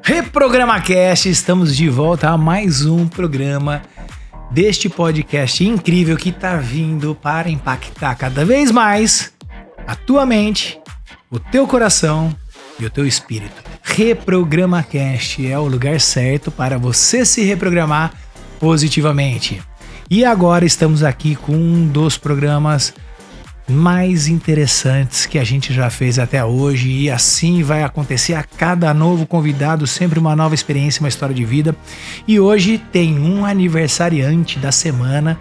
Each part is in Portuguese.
Reprograma Cast, estamos de volta a mais um programa deste podcast incrível que tá vindo para impactar cada vez mais a tua mente, o teu coração e o teu espírito. Reprograma Cast é o lugar certo para você se reprogramar positivamente. E agora estamos aqui com um dos programas mais interessantes que a gente já fez até hoje, e assim vai acontecer a cada novo convidado, sempre uma nova experiência, uma história de vida. E hoje tem um aniversariante da semana,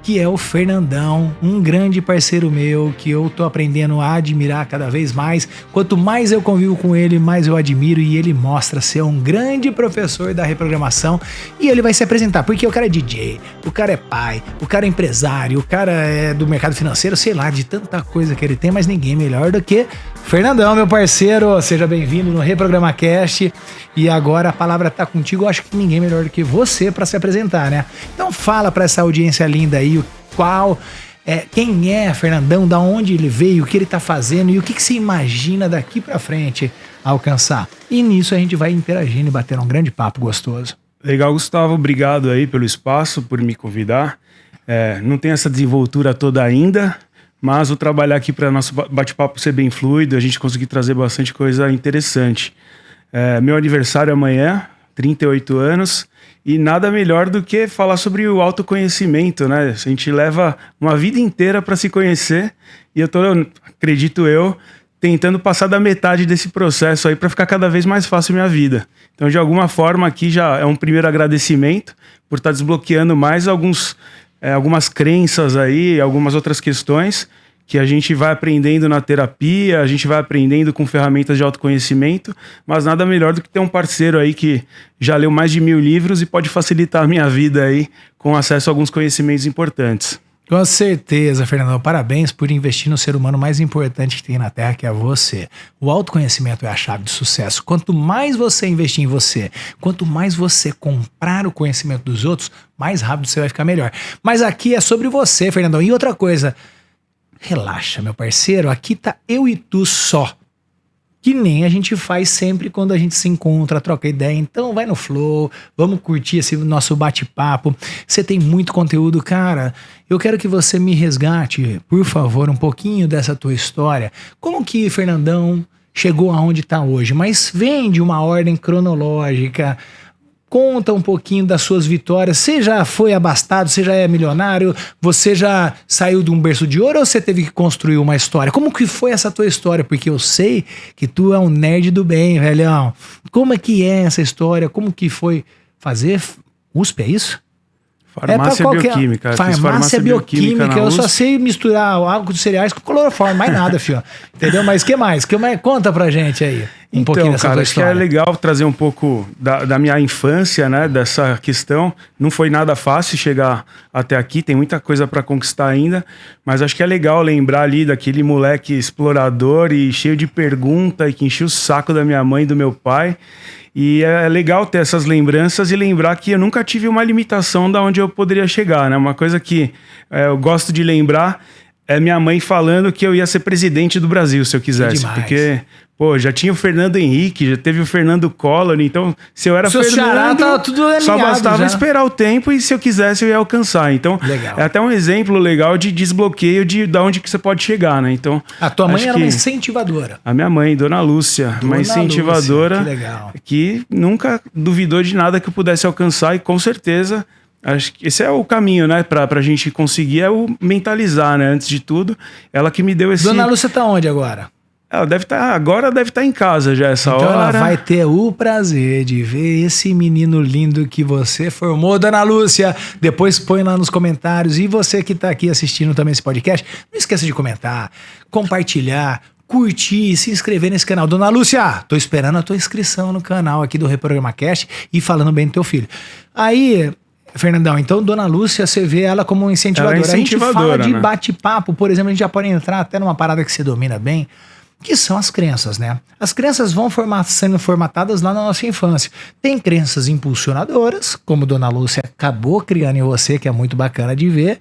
que é o Fernandão, um grande parceiro meu, que eu tô aprendendo a admirar cada vez mais. Quanto mais eu convivo com ele, mais eu admiro, e ele mostra ser um grande professor da reprogramação. E ele vai se apresentar, porque o cara é DJ, o cara é pai, o cara é empresário, o cara é do mercado financeiro, sei lá, de tanta coisa que ele tem, mas ninguém melhor do que Fernandão, meu parceiro. Seja bem-vindo no Reprograma Cast. E agora a palavra tá contigo. Eu acho que ninguém melhor do que você para se apresentar, né? Então fala para essa audiência linda aí quem é Fernandão, da onde ele veio, o que ele tá fazendo e o que você imagina daqui para frente alcançar. E nisso a gente vai interagindo e batendo um grande papo gostoso. Legal, Gustavo. Obrigado aí pelo espaço, por me convidar. Não tem essa desenvoltura toda ainda, mas vou trabalhar aqui para nosso bate-papo ser bem fluido, a gente conseguir trazer bastante coisa interessante. Meu aniversário amanhã, 38 anos, e nada melhor do que falar sobre o autoconhecimento, né? A gente leva uma vida inteira para se conhecer, e acredito eu, tentando passar da metade desse processo aí para ficar cada vez mais fácil minha vida. Então, de alguma forma, aqui já é um primeiro agradecimento por estar desbloqueando mais algumas crenças aí, algumas outras questões que a gente vai aprendendo na terapia, a gente vai aprendendo com ferramentas de autoconhecimento, mas nada melhor do que ter um parceiro aí que já leu mais de 1000 livros e pode facilitar a minha vida aí com acesso a alguns conhecimentos importantes. Com certeza, Fernandão. Parabéns por investir no ser humano mais importante que tem na Terra, que é você. O autoconhecimento é a chave de sucesso. Quanto mais você investir em você, quanto mais você comprar o conhecimento dos outros, mais rápido você vai ficar melhor. Mas aqui é sobre você, Fernandão. E outra coisa, relaxa, meu parceiro, aqui tá eu e tu só. Que nem a gente faz sempre quando a gente se encontra, troca ideia. Então vai no flow, vamos curtir esse nosso bate-papo. Você tem muito conteúdo, cara. Eu quero que você me resgate, por favor, um pouquinho dessa tua história. Como que Fernandão chegou aonde tá hoje? Mas vem de uma ordem cronológica. Conta um pouquinho das suas vitórias. Você já foi abastado, você já é milionário, você já saiu de um berço de ouro ou você teve que construir uma história? Como que foi essa tua história? Porque eu sei que tu é um nerd do bem, velhão. Como é que é essa história? Como que foi fazer USP, é isso? Farmácia bioquímica. Farmácia bioquímica. Eu só sei misturar álcool de cereais com cloroformo, mais nada, filho. Entendeu? Mas que mais? Conta pra gente aí pouquinho dessa tua história. Acho que é legal trazer um pouco da minha infância, né? Dessa questão. Não foi nada fácil chegar até aqui, tem muita coisa pra conquistar ainda, mas acho que é legal lembrar ali daquele moleque explorador e cheio de pergunta e que enchia o saco da minha mãe e do meu pai. E é legal ter essas lembranças e lembrar que eu nunca tive uma limitação da onde eu poderia chegar, né? Uma coisa que eu gosto de lembrar é minha mãe falando que eu ia ser presidente do Brasil se eu quisesse. Porque, já tinha o Fernando Henrique, já teve o Fernando Collor, então se eu era Fernando, tava tudo alinhado, só bastava esperar o tempo e se eu quisesse eu ia alcançar. Então, legal. É até um exemplo legal de desbloqueio de onde que você pode chegar, né? Então, a tua mãe era uma incentivadora. A minha mãe, Dona Lúcia, uma incentivadora que nunca duvidou de nada que eu pudesse alcançar e com certeza acho que esse é o caminho, né? Pra gente conseguir o mentalizar, né? Antes de tudo, ela que me deu esse... Dona Lúcia tá onde agora? Ela deve estar em casa já essa hora. Então ela vai ter o prazer de ver esse menino lindo que você formou, Dona Lúcia. Depois põe lá nos comentários. E você que tá aqui assistindo também esse podcast, não esqueça de comentar, compartilhar, curtir, se inscrever nesse canal. Dona Lúcia, tô esperando a tua inscrição no canal aqui do Reprograma Cast e falando bem do teu filho. Aí... Fernandão, então Dona Lúcia, você vê ela como incentivadora. Ela é incentivadora. A gente fala de bate-papo, por exemplo, a gente já pode entrar até numa parada que você domina bem, que são as crenças, né? As crenças vão sendo formatadas lá na nossa infância. Tem crenças impulsionadoras, como Dona Lúcia acabou criando em você, que é muito bacana de ver,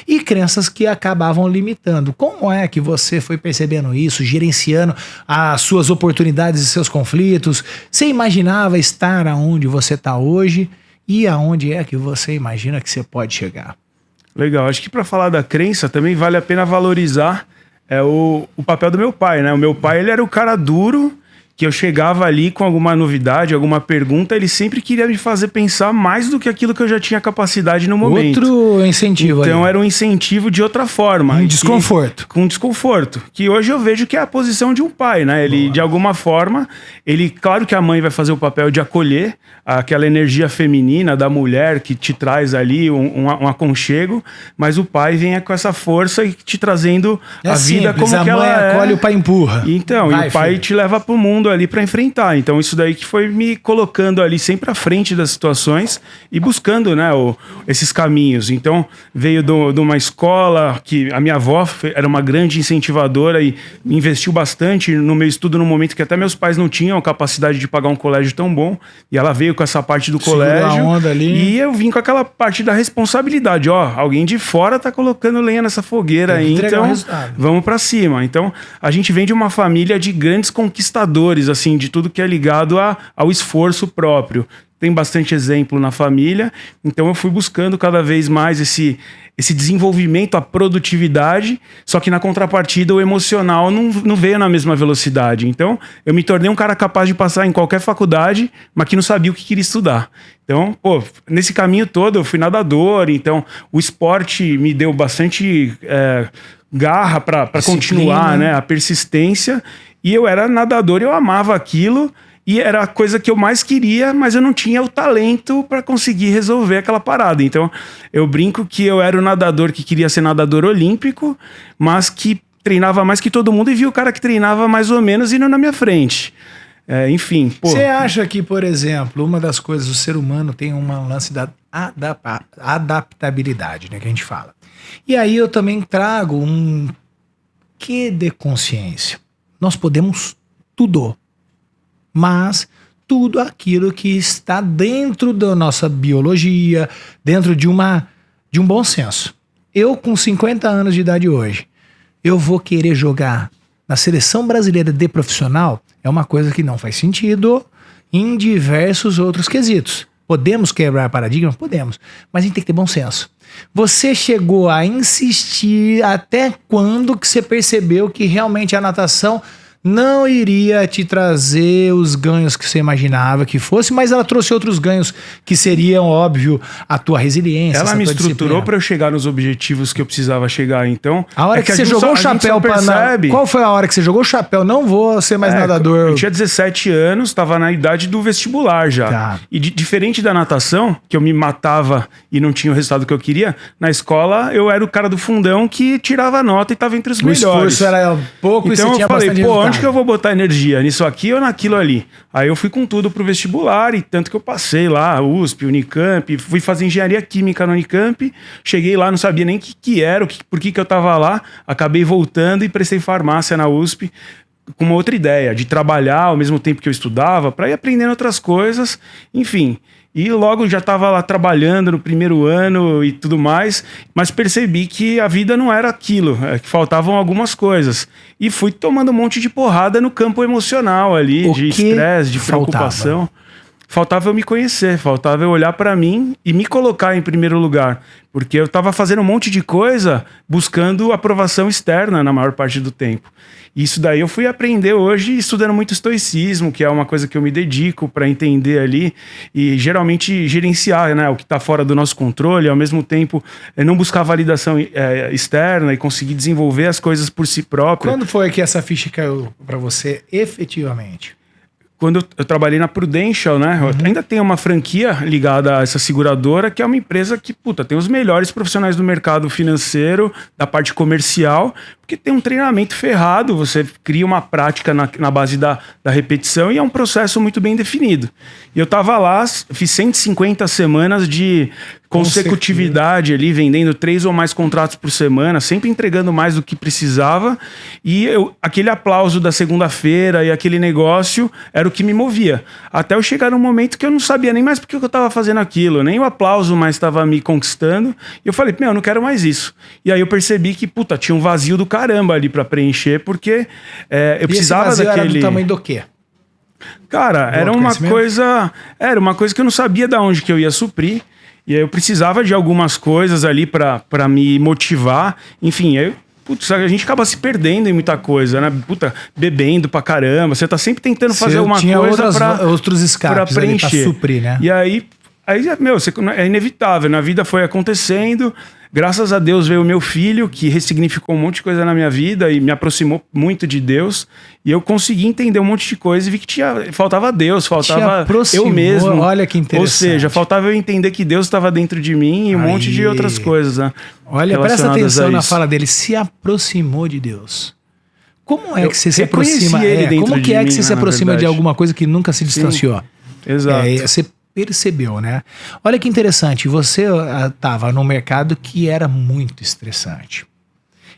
e crenças que acabavam limitando. Como é que você foi percebendo isso, gerenciando as suas oportunidades e seus conflitos? Você imaginava estar aonde você está hoje e aonde é que você imagina que você pode chegar? Legal, acho que para falar da crença também vale a pena valorizar o papel do meu pai, né? O meu pai, ele era o cara duro, que eu chegava ali com alguma novidade, alguma pergunta, ele sempre queria me fazer pensar mais do que aquilo que eu já tinha capacidade no momento. Outro incentivo Então aí. era um incentivo de outra forma. Um desconforto. Com desconforto. Que hoje eu vejo que é a posição de um pai, né? Ele, de alguma forma, claro que a mãe vai fazer o papel de acolher aquela energia feminina da mulher que te traz ali um aconchego, mas o pai vem com essa força e te trazendo a vida simples, como que ela é. A mãe acolhe, o pai empurra. Então, Vai, e o pai filho. te leva pro mundo ali para enfrentar. Então isso daí que foi me colocando ali sempre à frente das situações e buscando, né, esses caminhos. Então veio de uma escola que a minha avó era uma grande incentivadora e investiu bastante no meu estudo no momento que até meus pais não tinham a capacidade de pagar um colégio tão bom, e ela veio com essa parte do Segurou colégio a onda ali. e eu vim com aquela parte da responsabilidade, alguém de fora tá colocando lenha nessa fogueira Tem que aí, entregar o então resultado. vamos para cima. Então a gente vem de uma família de grandes conquistadores, assim, de tudo que é ligado ao esforço próprio. Tem bastante exemplo na família, então eu fui buscando cada vez mais esse desenvolvimento, a produtividade, só que na contrapartida o emocional não veio na mesma velocidade. Então eu me tornei um cara capaz de passar em qualquer faculdade, mas que não sabia o que queria estudar. Então, nesse caminho todo eu fui nadador, então o esporte me deu bastante garra para continuar, né? A persistência. E eu era nadador, eu amava aquilo e era a coisa que eu mais queria, mas eu não tinha o talento para conseguir resolver aquela parada. Então, eu brinco que eu era o nadador que queria ser nadador olímpico, mas que treinava mais que todo mundo e via o cara que treinava mais ou menos indo na minha frente. Enfim, Você acha que, por exemplo, uma das coisas, o ser humano tem um lance da adaptabilidade, né, que a gente fala. E aí eu também trago um quê de consciência. Nós podemos tudo, mas tudo aquilo que está dentro da nossa biologia, dentro de um bom senso. Eu, com 50 anos de idade hoje, eu vou querer jogar na seleção brasileira de profissional? É uma coisa que não faz sentido em diversos outros quesitos. Podemos quebrar paradigma? Podemos, mas a gente tem que ter bom senso. Você chegou a insistir até quando que você percebeu que realmente a natação não iria te trazer os ganhos que você imaginava que fosse, mas ela trouxe outros ganhos que seriam, óbvio, a tua resiliência. Ela me estruturou para eu chegar nos objetivos que eu precisava chegar. Então, a hora que você jogou o chapéu qual foi a hora que você jogou o chapéu? Não vou ser mais nadador. Eu tinha 17 anos, estava na idade do vestibular já. Tá. E diferente da natação, que eu me matava e não tinha o resultado que eu queria, na escola eu era o cara do fundão que tirava a nota e estava entre os melhores. O esforço era pouco então e você tinha bastante resultado. Onde que eu vou botar energia? Nisso aqui ou naquilo ali? Aí eu fui com tudo pro vestibular, e tanto que eu passei lá, USP, Unicamp, fui fazer engenharia química na Unicamp, cheguei lá, não sabia nem o que era, por que eu tava lá, acabei voltando e prestei farmácia na USP, com uma outra ideia, de trabalhar ao mesmo tempo que eu estudava, para ir aprendendo outras coisas, enfim. E logo já estava lá trabalhando no primeiro ano e tudo mais, mas percebi que a vida não era aquilo, que faltavam algumas coisas. E fui tomando um monte de porrada no campo emocional ali, de estresse, de preocupação. Faltava eu me conhecer, faltava eu olhar para mim e me colocar em primeiro lugar. Porque eu estava fazendo um monte de coisa buscando aprovação externa na maior parte do tempo. Isso daí eu fui aprender hoje estudando muito estoicismo, que é uma coisa que eu me dedico para entender ali e geralmente gerenciar, né, o que está fora do nosso controle, ao mesmo tempo não buscar validação externa e conseguir desenvolver as coisas por si próprio. Quando foi que essa ficha caiu para você efetivamente? Quando eu trabalhei na Prudential, né? Eu ainda tenho uma franquia ligada a essa seguradora, que é uma empresa que, tem os melhores profissionais do mercado financeiro, da parte comercial, Porque tem um treinamento ferrado, você cria uma prática na base da repetição e é um processo muito bem definido. E eu tava lá, fiz 150 semanas de consecutividade ali, vendendo 3 ou mais contratos por semana, sempre entregando mais do que precisava. E aquele aplauso da segunda-feira e aquele negócio era o que me movia. Até eu chegar num momento que eu não sabia nem mais porque eu tava fazendo aquilo, nem o aplauso mais estava me conquistando. E eu falei, eu não quero mais isso. E aí eu percebi que, tinha um vazio do caramba ali pra preencher, porque eu precisava esse vazio daquele... era do tamanho do quê? Cara, era uma coisa que eu não sabia de onde que eu ia suprir. E aí eu precisava de algumas coisas ali pra me motivar. Enfim, a gente acaba se perdendo em muita coisa, né? Bebendo pra caramba. Você tá sempre tentando fazer alguma coisa outros escapes pra preencher. Ali pra suprir, né? E aí é inevitável. Na vida foi acontecendo. Graças a Deus veio o meu filho, que ressignificou um monte de coisa na minha vida e me aproximou muito de Deus. E eu consegui entender um monte de coisa e vi que faltava Deus, faltava eu mesmo. Olha que interessante. Ou seja, faltava eu entender que Deus estava dentro de mim e um monte de outras coisas, né? Olha, presta atenção na fala dele. Se aproximou de Deus. Como é que você se aproxima? Como que é que você se aproxima de alguma coisa que nunca se distanciou? Sim, exato. Você percebeu, né? Olha que interessante, você estava num mercado que era muito estressante.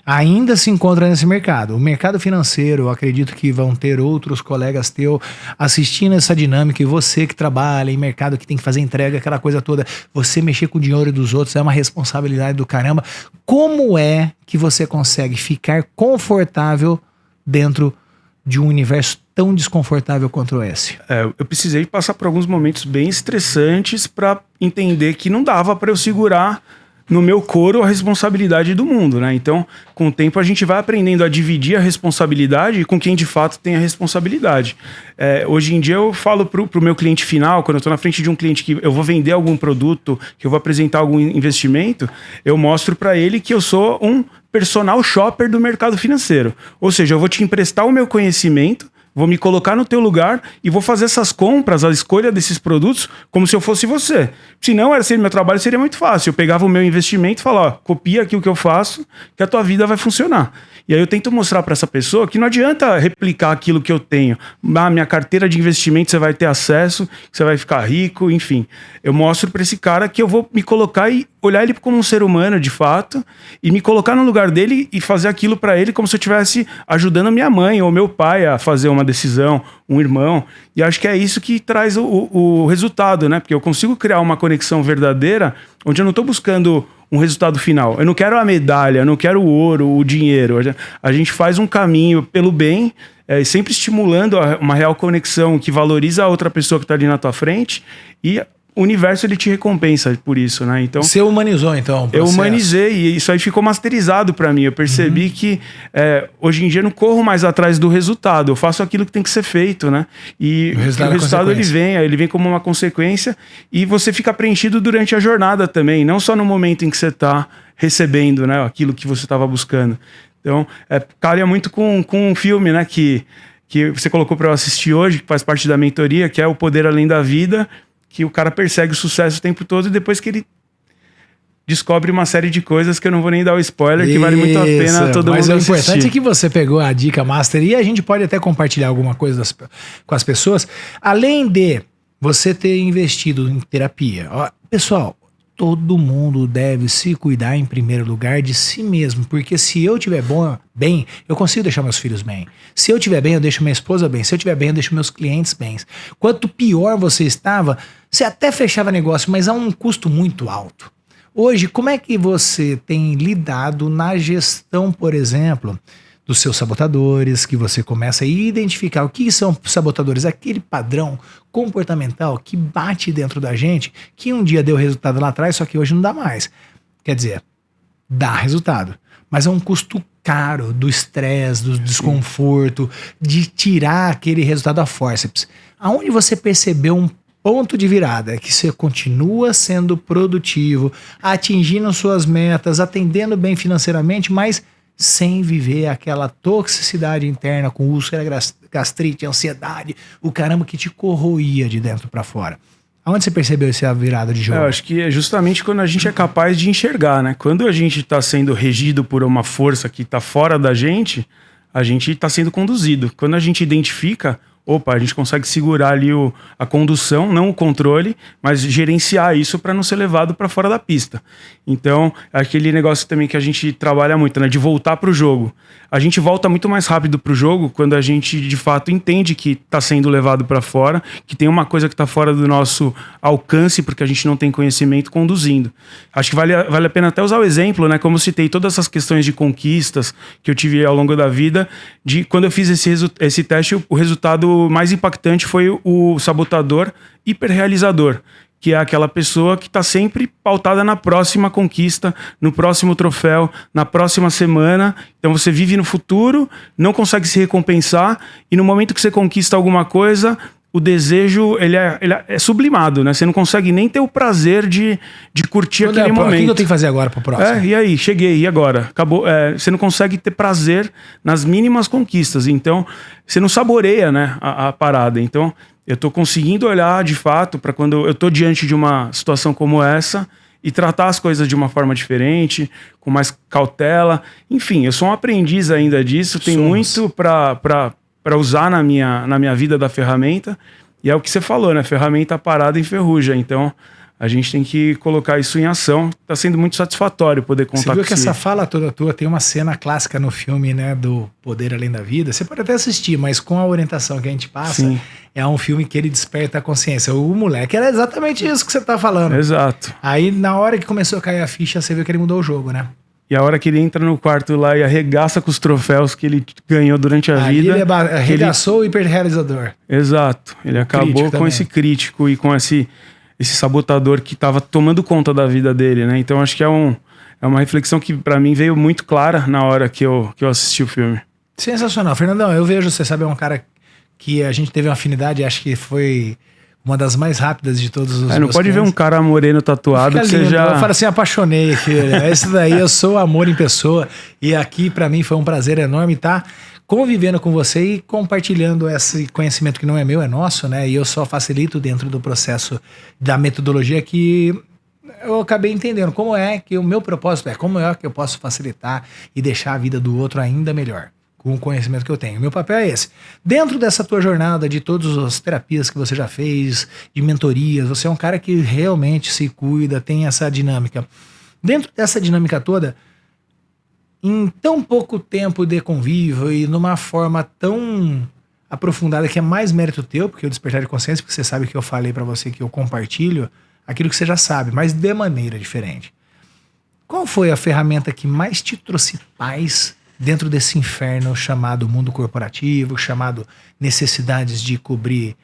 Ainda se encontra nesse mercado. O mercado financeiro, eu acredito que vão ter outros colegas teus assistindo essa dinâmica, e você que trabalha em mercado que tem que fazer entrega, aquela coisa toda, você mexer com o dinheiro dos outros é uma responsabilidade do caramba. Como é que você consegue ficar confortável dentro de um universo tão desconfortável quanto esse? Eu precisei passar por alguns momentos bem estressantes para entender que não dava para eu segurar no meu couro a responsabilidade do mundo, né? Então, com o tempo a gente vai aprendendo a dividir a responsabilidade com quem de fato tem a responsabilidade. Hoje em dia eu falo pro meu cliente final, quando eu tô na frente de um cliente que eu vou vender algum produto, que eu vou apresentar algum investimento, eu mostro para ele que eu sou um personal shopper do mercado financeiro. Ou seja, eu vou te emprestar o meu conhecimento, vou me colocar no teu lugar e vou fazer essas compras, a escolha desses produtos, como se eu fosse você. Se não, meu trabalho seria muito fácil. Eu pegava o meu investimento e falava, copia aqui o que eu faço, que a tua vida vai funcionar. E aí eu tento mostrar para essa pessoa que não adianta replicar aquilo que eu tenho. Minha carteira de investimento você vai ter acesso, você vai ficar rico, enfim. Eu mostro para esse cara que eu vou me colocar e olhar ele como um ser humano, de fato, e me colocar no lugar dele e fazer aquilo para ele como se eu estivesse ajudando a minha mãe ou meu pai a fazer uma decisão, um irmão. E acho que é isso que traz o resultado, né? Porque eu consigo criar uma conexão verdadeira onde eu não estou buscando um resultado final. Eu não quero a medalha, eu não quero o ouro, o dinheiro. A gente faz um caminho pelo bem, sempre estimulando uma real conexão que valoriza a outra pessoa que está ali na tua frente, e o universo ele te recompensa por isso, né? Então, você humanizou, então, o processo. Eu humanizei e isso aí ficou masterizado para mim. Eu percebi que hoje em dia eu não corro mais atrás do resultado. Eu faço aquilo que tem que ser feito, né? E o resultado ele vem como uma consequência, e você fica preenchido durante a jornada também, não só no momento em que você está recebendo, né, aquilo que você estava buscando. Então, calha muito com um filme, né, que você colocou para eu assistir hoje, que faz parte da mentoria, que é O Poder Além da Vida, que o cara persegue o sucesso o tempo todo e depois que ele descobre uma série de coisas que eu não vou nem dar o spoiler, que vale muito a pena todo mundo assistir. Mas o importante é que você pegou a dica master e a gente pode até compartilhar alguma coisa com as pessoas. Além de você ter investido em terapia. Pessoal, todo mundo deve se cuidar em primeiro lugar de si mesmo, porque se eu estiver bem, eu consigo deixar meus filhos bem. Se eu estiver bem, eu deixo minha esposa bem. Se eu estiver bem, eu deixo meus clientes bem. Quanto pior você estava, você até fechava negócio, mas a um custo muito alto. Hoje, como é que você tem lidado na gestão, por exemplo, dos seus sabotadores, que você começa a identificar o que são sabotadores, aquele padrão comportamental que bate dentro da gente, que um dia deu resultado lá atrás, só que hoje não dá mais. Quer dizer, dá resultado, mas é um custo caro do estresse, do desconforto, de tirar aquele resultado a forceps. Aonde você percebeu um ponto de virada é que você continua sendo produtivo, atingindo suas metas, atendendo bem financeiramente, mas sem viver aquela toxicidade interna com úlcera, gastrite, ansiedade, o caramba que te corroía de dentro para fora. Aonde você percebeu essa virada de jogo? Eu acho que é justamente quando a gente é capaz de enxergar, né? Quando a gente está sendo regido por uma força que está fora da gente, a gente está sendo conduzido. Quando a gente identifica, opa, a gente consegue segurar ali a condução, não o controle, mas gerenciar isso para não ser levado para fora da pista. Então, aquele negócio também que a gente trabalha muito, né? De voltar para o jogo. A gente volta muito mais rápido para o jogo quando a gente, de fato, entende que está sendo levado para fora, que tem uma coisa que está fora do nosso alcance, porque a gente não tem conhecimento conduzindo. Acho que vale a pena até usar o exemplo, né? Como eu citei todas essas questões de conquistas que eu tive ao longo da vida, de quando eu fiz esse teste, o resultado mais impactante foi o sabotador hiperrealizador, que é aquela pessoa que está sempre pautada na próxima conquista, no próximo troféu, na próxima semana. Então você vive no futuro, não consegue se recompensar, e no momento que você conquista alguma coisa, o desejo ele é sublimado, né? Você não consegue nem ter o prazer de curtir aquele momento. O que eu tenho que fazer agora pro próximo? E aí, cheguei, e agora? Acabou. Você não consegue ter prazer nas mínimas conquistas. Então, você não saboreia, né, a parada. Então, eu tô conseguindo olhar, de fato, para quando eu tô diante de uma situação como essa e tratar as coisas de uma forma diferente, com mais cautela. Enfim, eu sou um aprendiz ainda disso. Tem muito para usar na minha vida da ferramenta, e é o que você falou, né? Ferramenta parada enferruja, então a gente tem que colocar isso em ação. Tá sendo muito satisfatório poder contar com isso. Você viu que essa fala toda tua tem uma cena clássica no filme, né, do Poder Além da Vida? Você pode até assistir, mas com a orientação que a gente passa, sim, é um filme que ele desperta a consciência. O moleque era exatamente isso que você tá falando. Exato. Aí, na hora que começou a cair a ficha, você viu que ele mudou o jogo, né? E a hora que ele entra no quarto lá e arregaça com os troféus que ele ganhou durante a vida... Ele arregaçou o hiperrealizador. Exato. Ele acabou com esse crítico e com esse sabotador que estava tomando conta da vida dele, né? Então acho que é uma reflexão que para mim veio muito clara na hora que eu assisti o filme. Sensacional. Fernandão, eu vejo, você sabe, é um cara que a gente teve uma afinidade, acho que foi... uma das mais rápidas de todos os não pode ver um cara moreno tatuado que você já... Eu falo assim, apaixonei, filho. Esse daí eu sou amor em pessoa. E aqui pra mim foi um prazer enorme estar convivendo com você e compartilhando esse conhecimento que não é meu, é nosso, né? E eu só facilito dentro do processo da metodologia que eu acabei entendendo como é que o meu propósito como é que eu posso facilitar e deixar a vida do outro ainda melhor, com o conhecimento que eu tenho. Meu papel é esse. Dentro dessa tua jornada, de todas as terapias que você já fez, de mentorias, você é um cara que realmente se cuida, tem essa dinâmica. Dentro dessa dinâmica toda, em tão pouco tempo de convívio e numa forma tão aprofundada que é mais mérito teu, porque o despertar de consciência, porque você sabe que eu falei pra você que eu compartilho aquilo que você já sabe, mas de maneira diferente. Qual foi a ferramenta que mais te trouxe paz dentro desse inferno chamado mundo corporativo, chamado necessidades de cobrir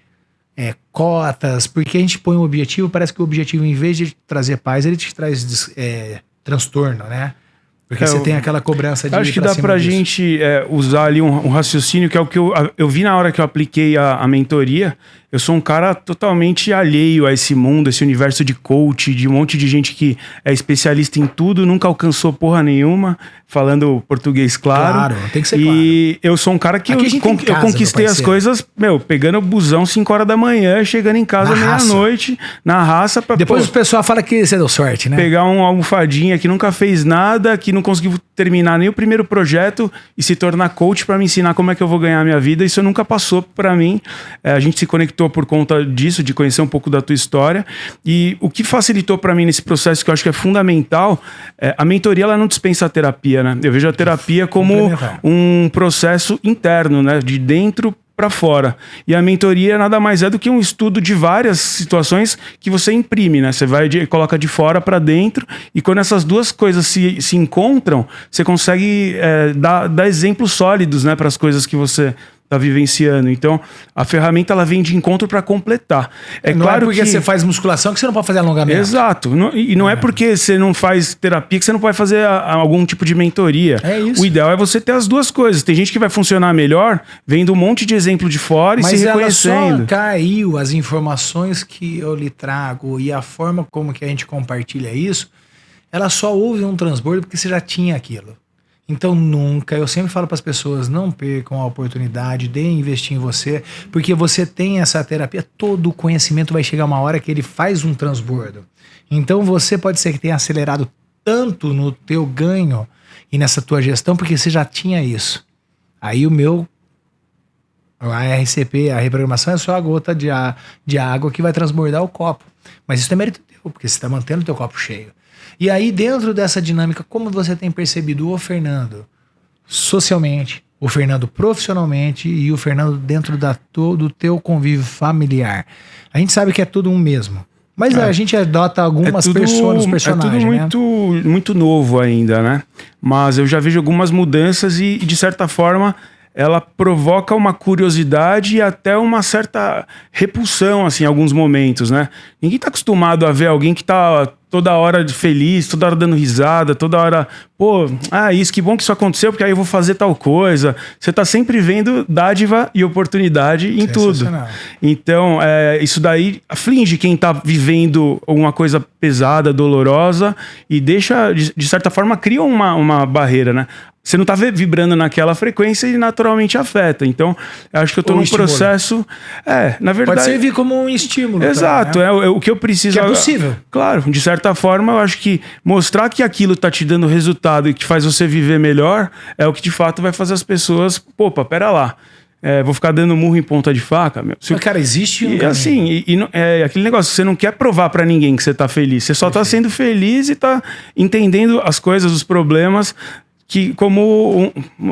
cotas? Porque a gente põe um objetivo, parece que o objetivo, em vez de te trazer paz, ele te traz transtorno, né? Porque você tem aquela cobrança de... Acho que dá pra gente usar ali um raciocínio, que é o que eu vi na hora que eu apliquei a mentoria. Eu sou um cara totalmente alheio a esse mundo, esse universo de coach, de um monte de gente que é especialista em tudo, nunca alcançou porra nenhuma, falando português claro. Tem que ser e eu sou um cara que eu conquistei as coisas, pegando o busão 5 horas da manhã, chegando em casa meia-noite, na raça. Depois o pessoal fala que você deu sorte, né? Pegar um almofadinha que nunca fez nada, que não conseguiu terminar nem o primeiro projeto e se tornar coach para me ensinar como é que eu vou ganhar a minha vida. Isso nunca passou para mim. A gente se conectou por conta disso, de conhecer um pouco da tua história. E o que facilitou para mim nesse processo, que eu acho que é fundamental, a mentoria ela não dispensa a terapia, né? Eu vejo a terapia como um processo interno, né? De dentro para fora. E a mentoria nada mais é do que um estudo de várias situações que você imprime, né? Você coloca de fora para dentro, e quando essas duas coisas se encontram, você consegue dar exemplos sólidos, né, para as coisas que você tá vivenciando. Então, a ferramenta ela vem de encontro para completar. Não claro é porque você faz musculação que você não pode fazer alongamento. Exato. E não é porque você não faz terapia que você não pode fazer algum tipo de mentoria. É isso. O ideal é você ter as duas coisas. Tem gente que vai funcionar melhor vendo um monte de exemplo de fora e se reconhecendo. Mas só caiu as informações que eu lhe trago e a forma como que a gente compartilha isso, ela só houve um transbordo porque você já tinha aquilo. Então nunca, eu sempre falo para as pessoas, não percam a oportunidade de investir em você, porque você tem essa terapia, todo o conhecimento vai chegar uma hora que ele faz um transbordo. Então você pode ser que tenha acelerado tanto no teu ganho e nessa tua gestão, porque você já tinha isso. Aí a RCP, a reprogramação é só a gota de água que vai transbordar o copo. Mas isso é mérito teu, porque você está mantendo o teu copo cheio. E aí, dentro dessa dinâmica, como você tem percebido o Fernando socialmente, o Fernando profissionalmente e o Fernando dentro do teu convívio familiar? A gente sabe que é tudo um mesmo. Mas a gente adota algumas personagens. É tudo muito novo ainda, né? Mas eu já vejo algumas mudanças e de certa forma, ela provoca uma curiosidade e até uma certa repulsão, assim, em alguns momentos, né? Ninguém tá acostumado a ver alguém que tá toda hora feliz, toda hora dando risada, toda hora, pô, que bom que isso aconteceu, porque aí eu vou fazer tal coisa. Você tá sempre vendo dádiva e oportunidade em tudo. Então, isso daí aflige quem tá vivendo alguma coisa pesada, dolorosa, e deixa, de certa forma, cria uma barreira, né? Você não tá vibrando naquela frequência e naturalmente afeta. Então, eu acho que eu tô num processo... na verdade... Pode servir como um estímulo. Exato, também, né? o que eu preciso... Que é possível. Claro, de certa forma, eu acho que mostrar que aquilo tá te dando resultado e que faz você viver melhor é o que de fato vai fazer as pessoas... Opa, pera lá. Vou ficar dando murro em ponta de faca. Meu. Mas, cara, existe um... E assim, aquele negócio, você não quer provar pra ninguém que você tá feliz. Você só tá sendo feliz e tá entendendo as coisas, os problemas...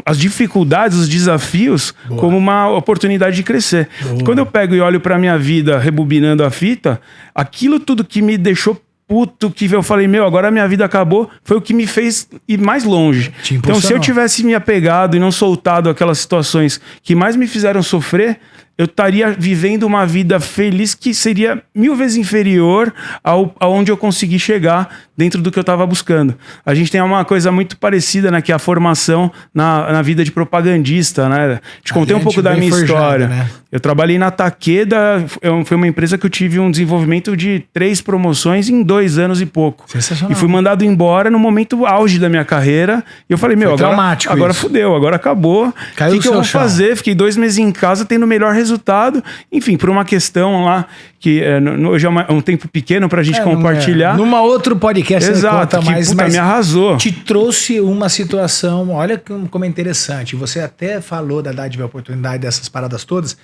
as dificuldades, os desafios, como uma oportunidade de crescer. Quando eu pego e olho pra minha vida, rebobinando a fita, aquilo tudo que me deixou puto, que eu falei, agora a minha vida acabou, foi o que me fez ir mais longe. Então, se eu tivesse me apegado e não soltado aquelas situações que mais me fizeram sofrer, eu estaria vivendo uma vida feliz que seria 1000 vezes inferior aonde eu consegui chegar dentro do que eu estava buscando. A gente tem uma coisa muito parecida, né, que é a formação na vida de propagandista, né? Te contei um pouco da minha história. Né? Eu trabalhei na Takeda, foi uma empresa que eu tive um desenvolvimento de 3 promoções em 2 anos e pouco. Sensacional. E fui mandado embora no momento auge da minha carreira. E eu falei, agora fudeu, agora acabou. O que eu vou fazer? Fiquei 2 meses em casa tendo o melhor resultado. Enfim, por uma questão lá, que hoje é um tempo pequeno pra gente compartilhar. Numa outro podcast, exato, você conta mais, mas me arrasou. Te trouxe uma situação, olha como é interessante. Você até falou da dádiva e oportunidade dessas paradas todas.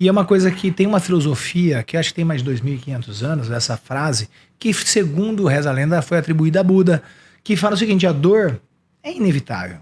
E é uma coisa que tem uma filosofia, que acho que tem mais de 2.500 anos, essa frase, que segundo reza a lenda foi atribuída a Buda, que fala o seguinte: a dor é inevitável.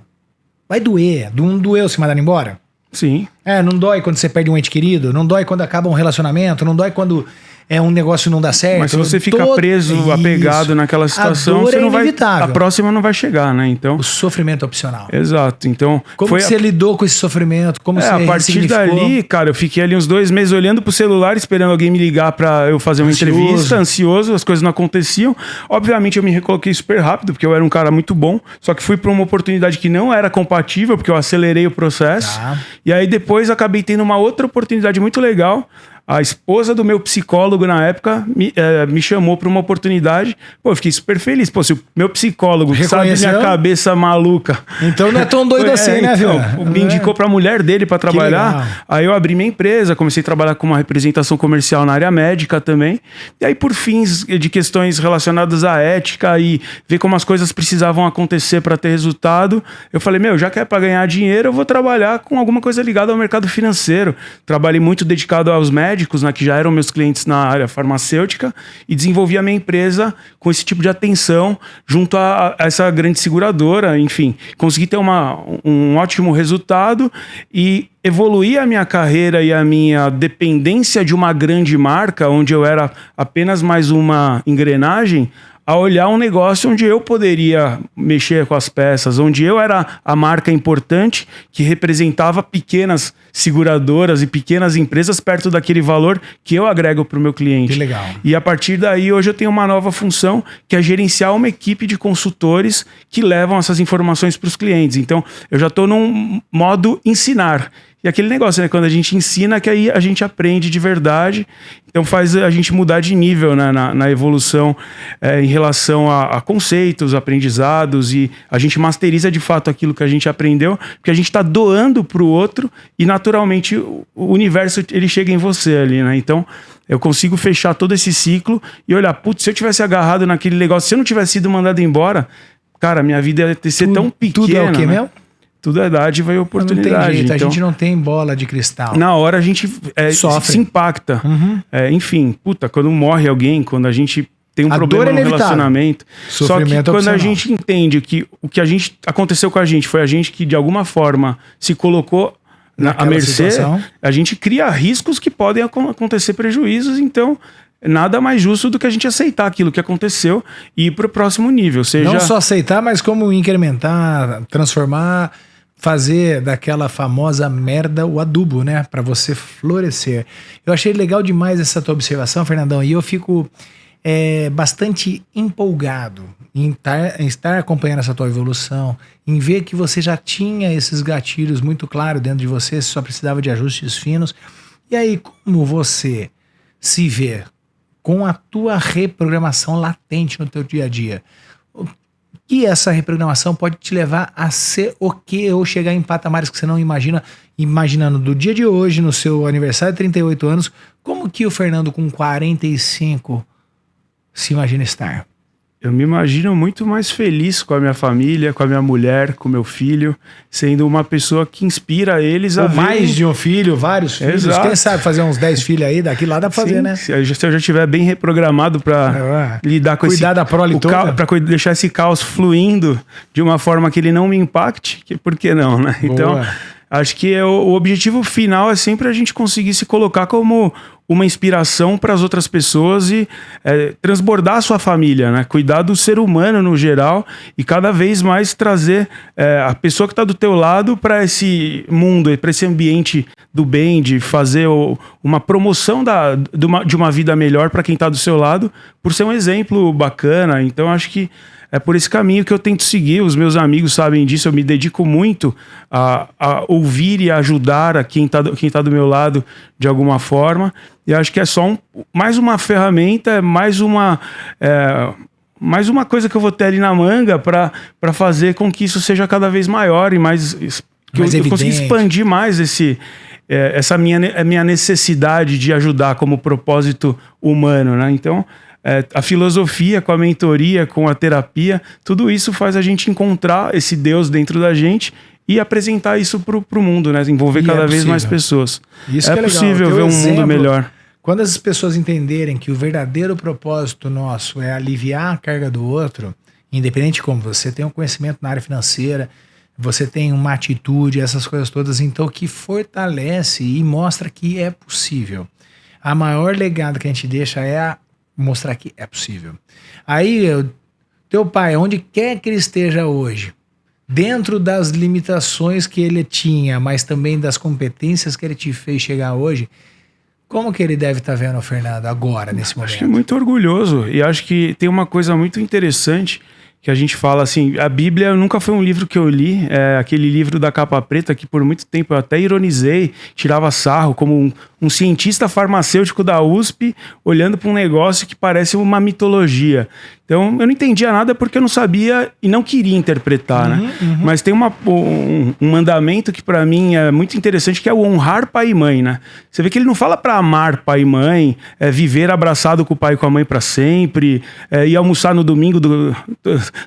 Vai doer. Não doeu se mandar embora? Sim. Não dói quando você perde um ente querido, não dói quando acaba um relacionamento, não dói quando um negócio não dá certo. Mas se você fica preso, apegado naquela situação, você não vai, a próxima não vai chegar, né? Então, o sofrimento é opcional. Exato. Então, como você lidou com esse sofrimento? Como você a partir dali, cara, eu fiquei ali uns 2 meses olhando pro celular, esperando alguém me ligar pra eu fazer uma entrevista, ansioso, as coisas não aconteciam. Obviamente eu me recoloquei super rápido, porque eu era um cara muito bom, só que fui pra uma oportunidade que não era compatível, porque eu acelerei o processo. E aí depois acabei tendo uma outra oportunidade muito legal. A esposa do meu psicólogo na época me chamou para uma oportunidade. Pô, eu fiquei super feliz. Pô, se o meu psicólogo sabe minha cabeça maluca... Então não é tão doido assim, né, viu? Me indicou para a mulher dele para trabalhar. Aí eu abri minha empresa, comecei a trabalhar com uma representação comercial na área médica também. E aí, por fins de questões relacionadas à ética e ver como as coisas precisavam acontecer para ter resultado, eu falei, já que é para ganhar dinheiro, eu vou trabalhar com alguma coisa ligada ao mercado financeiro. Trabalhei muito dedicado aos médicos, né, que já eram meus clientes na área farmacêutica, e desenvolvi a minha empresa com esse tipo de atenção junto a essa grande seguradora. Enfim, consegui ter um ótimo resultado e evoluir a minha carreira e a minha dependência de uma grande marca, onde eu era apenas mais uma engrenagem, a olhar um negócio onde eu poderia mexer com as peças, onde eu era a marca importante que representava pequenas seguradoras e pequenas empresas perto daquele valor que eu agrego para o meu cliente. Que legal. E a partir daí, hoje eu tenho uma nova função, que é gerenciar uma equipe de consultores que levam essas informações para os clientes. Então, eu já estou num modo ensinar. E aquele negócio, né? Quando a gente ensina, que aí a gente aprende de verdade. Então faz a gente mudar de nível, né? na evolução em relação a conceitos, aprendizados, e a gente masteriza de fato aquilo que a gente aprendeu, porque a gente está doando para o outro e naturalmente o universo ele chega em você ali, né? Então eu consigo fechar todo esse ciclo e olhar, putz, se eu tivesse agarrado naquele negócio, se eu não tivesse sido mandado embora, cara, minha vida ia ser tão pequena. Tudo é o quê, né? mesmo? Tudo é dádiva e oportunidade. Não tem jeito, então, a gente não tem bola de cristal. Na hora a gente Sofre. se impacta. Enfim, quando morre alguém, quando a gente tem um A problema dor é no inevitável. relacionamento. Sofrimento Só que quando a opcional. gente entende que o que aconteceu com a gente foi a gente que de alguma forma se colocou à Naquela mercê, situação. a gente cria riscos que podem acontecer prejuízos, então nada mais justo do que a gente aceitar aquilo que aconteceu e ir para o próximo nível. Seja... Não só aceitar, mas como incrementar, transformar, fazer daquela famosa merda o adubo, né? Para você florescer. Eu achei legal demais essa tua observação, Fernandão, e eu fico bastante empolgado em estar acompanhando essa tua evolução, em ver que você já tinha esses gatilhos muito claros dentro de você, só precisava de ajustes finos. E aí, como você se vê com a tua reprogramação latente no teu dia a dia? Que essa reprogramação pode te levar a ser o quê? Ou chegar em patamares que você não imagina, imaginando do dia de hoje, no seu aniversário de 38 anos, como que o Fernando com 45 se imagina estar? Eu me imagino muito mais feliz com a minha família, com a minha mulher, com o meu filho, sendo uma pessoa que inspira eles a Ou verem... mais de um filho, vários filhos. Exato. Quem sabe fazer uns 10 filhos aí, daqui lá dá pra fazer, Sim, né? se eu já estiver bem reprogramado para lidar com Cuidar da prole toda. para deixar esse caos fluindo de uma forma que ele não me impacte, por que não, né? Boa. Então, acho que o objetivo final é sempre a gente conseguir se colocar como uma inspiração para as outras pessoas e transbordar a sua família, né? Cuidar do ser humano no geral e cada vez mais trazer a pessoa que está do teu lado para esse mundo, para esse ambiente do bem, de fazer uma promoção de uma vida melhor para quem está do seu lado, por ser um exemplo bacana. Então, acho que é por esse caminho que eu tento seguir. Os meus amigos sabem disso. Eu me dedico muito a ouvir e a ajudar a quem tá do meu lado de alguma forma. E acho que é só mais uma ferramenta, mais uma coisa que eu vou ter ali na manga para fazer com que isso seja cada vez maior e mais que eu consiga expandir mais essa minha necessidade de ajudar como propósito humano, né? Então, a filosofia, com a mentoria, com a terapia, tudo isso faz a gente encontrar esse Deus dentro da gente e apresentar isso pro mundo, né? Envolver cada vez mais pessoas. Isso que é possível legal. ver um mundo melhor. Quando as pessoas entenderem que o verdadeiro propósito nosso é aliviar a carga do outro, independente de como você tem um conhecimento na área financeira, você tem uma atitude, essas coisas todas, então que fortalece e mostra que é possível. A maior legado que a gente deixa é mostrar que é possível. Aí, teu pai, onde quer que ele esteja hoje, dentro das limitações que ele tinha, mas também das competências que ele te fez chegar hoje, como que ele deve estar vendo o Fernando agora, nesse momento? Acho que é muito orgulhoso. E acho que tem uma coisa muito interessante que a gente fala assim, a Bíblia nunca foi um livro que eu li, aquele livro da capa preta que por muito tempo eu até ironizei, tirava sarro como um cientista farmacêutico da USP olhando para um negócio que parece uma mitologia. Então eu não entendia nada porque eu não sabia e não queria interpretar, né? Mas tem um mandamento que para mim é muito interessante, que é o honrar pai e mãe, né? Você vê que ele não fala para amar pai e mãe, viver abraçado com o pai e com a mãe para sempre, ir almoçar no domingo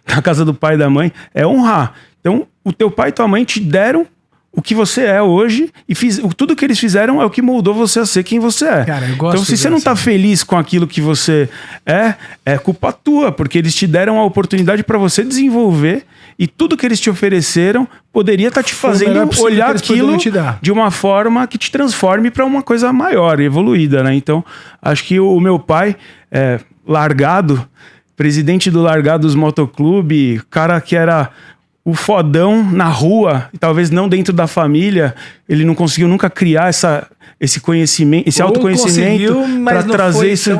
na casa do pai e da mãe, é honrar. Então o teu pai e tua mãe te deram o que você é hoje e tudo que eles fizeram é o que moldou você a ser quem você é. Cara, eu gosto então se você não tá feliz com aquilo que você é culpa tua, porque eles te deram a oportunidade para você desenvolver e tudo que eles te ofereceram poderia estar te fazendo olhar aquilo de uma forma que te transforme para uma coisa maior, evoluída, né? Então acho que o meu pai Largado, presidente do Largados Motoclube, cara que era o fodão na rua, e talvez não dentro da família, ele não conseguiu nunca criar esse conhecimento, esse autoconhecimento para trazer isso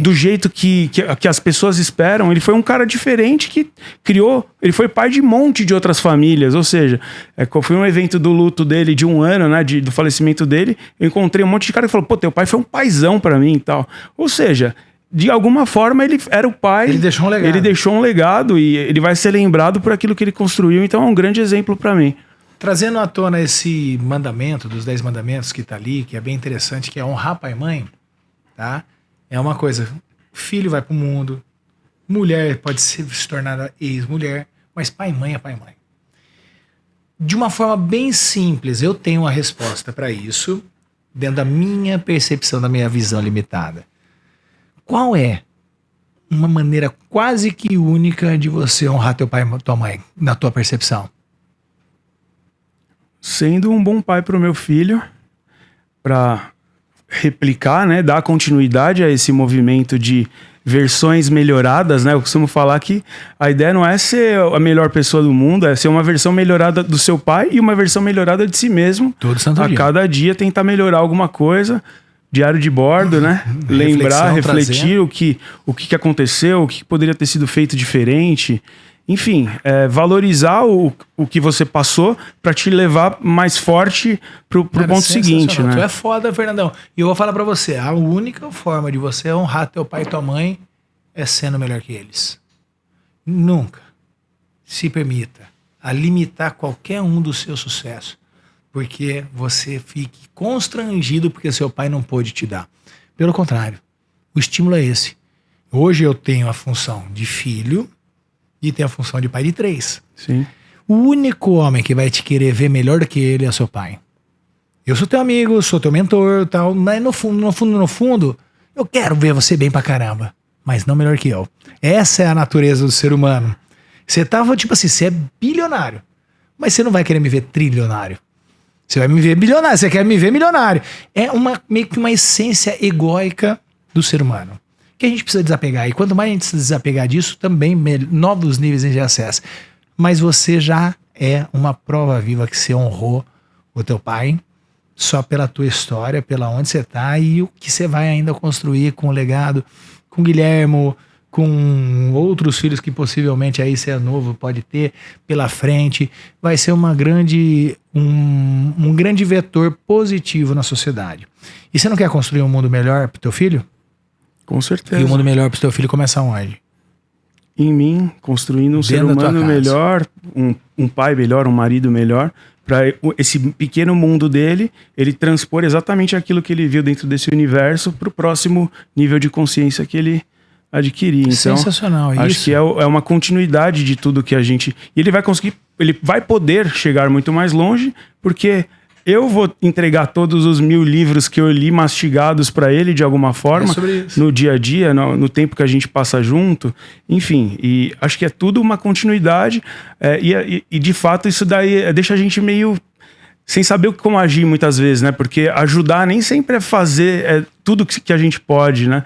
do jeito que as pessoas esperam. Ele foi um cara diferente que criou, ele foi pai de um monte de outras famílias, ou seja, foi um evento do luto dele de 1 ano, né, do falecimento dele, eu encontrei um monte de cara que falou, pô, teu pai foi um paizão para mim e tal. Ou seja, de alguma forma ele era o pai. Ele deixou um legado. Ele deixou um legado e ele vai ser lembrado por aquilo que ele construiu. Então é um grande exemplo para mim. Trazendo à tona esse mandamento dos 10 mandamentos que tá ali, que é bem interessante, que é honrar pai e mãe, tá? É uma coisa, filho vai pro mundo, mulher pode se tornar ex-mulher, mas pai e mãe é pai e mãe. De uma forma bem simples, eu tenho uma resposta para isso, dentro da minha percepção, da minha visão limitada. Qual é uma maneira quase que única de você honrar teu pai e tua mãe, na tua percepção? Sendo um bom pai para o meu filho, para replicar, né, dar continuidade a esse movimento de versões melhoradas, né? Eu costumo falar que a ideia não é ser a melhor pessoa do mundo, é ser uma versão melhorada do seu pai e uma versão melhorada de si mesmo. Todo santo dia. Cada dia tentar melhorar alguma coisa. Diário de bordo, né? Lembrar, refletir o que aconteceu, o que poderia ter sido feito diferente. Enfim, valorizar o que você passou para te levar mais forte pro ponto seguinte, né? Tu é foda, Fernandão. E eu vou falar para você, a única forma de você honrar teu pai e tua mãe é sendo melhor que eles. Nunca se permita a limitar qualquer um do seu sucesso, porque você fique constrangido porque seu pai não pôde te dar. Pelo contrário, o estímulo é esse. Hoje eu tenho a função de filho e tenho a função de pai de 3. Sim. O único homem que vai te querer ver melhor do que ele é seu pai. Eu sou teu amigo, sou teu mentor, tal, mas no fundo, eu quero ver você bem pra caramba, mas não melhor que eu. Essa é a natureza do ser humano. Você tava, tipo assim, você é bilionário, mas você não vai querer me ver trilionário. Você vai me ver bilionário, você quer me ver milionário. É meio que uma essência egóica do ser humano, que a gente precisa desapegar. E quanto mais a gente se desapegar disso, também novos níveis de acesso. Mas você já é uma prova viva que você honrou o teu pai só pela tua história, pela onde você tá e o que você vai ainda construir com o legado, com o Guilhermo, com outros filhos que possivelmente aí você é novo, pode ter pela frente. Vai ser um grande vetor positivo na sociedade. E você não quer construir um mundo melhor pro teu filho? Com certeza. E o mundo melhor pro teu filho começa onde? Em mim, construindo um ser humano melhor, um pai melhor, um marido melhor, para esse pequeno mundo dele, ele transpor exatamente aquilo que ele viu dentro desse universo para o próximo nível de consciência que ele adquirir. Então, sensacional, acho isso. que é uma continuidade de tudo que a gente... E ele vai conseguir, ele vai poder chegar muito mais longe, porque eu vou entregar todos os 1000 livros que eu li mastigados para ele de alguma forma, no dia a dia, no tempo que a gente passa junto, enfim, e acho que é tudo uma continuidade, e de fato isso daí deixa a gente meio sem saber como agir muitas vezes, né? Porque ajudar nem sempre é fazer tudo que a gente pode, né?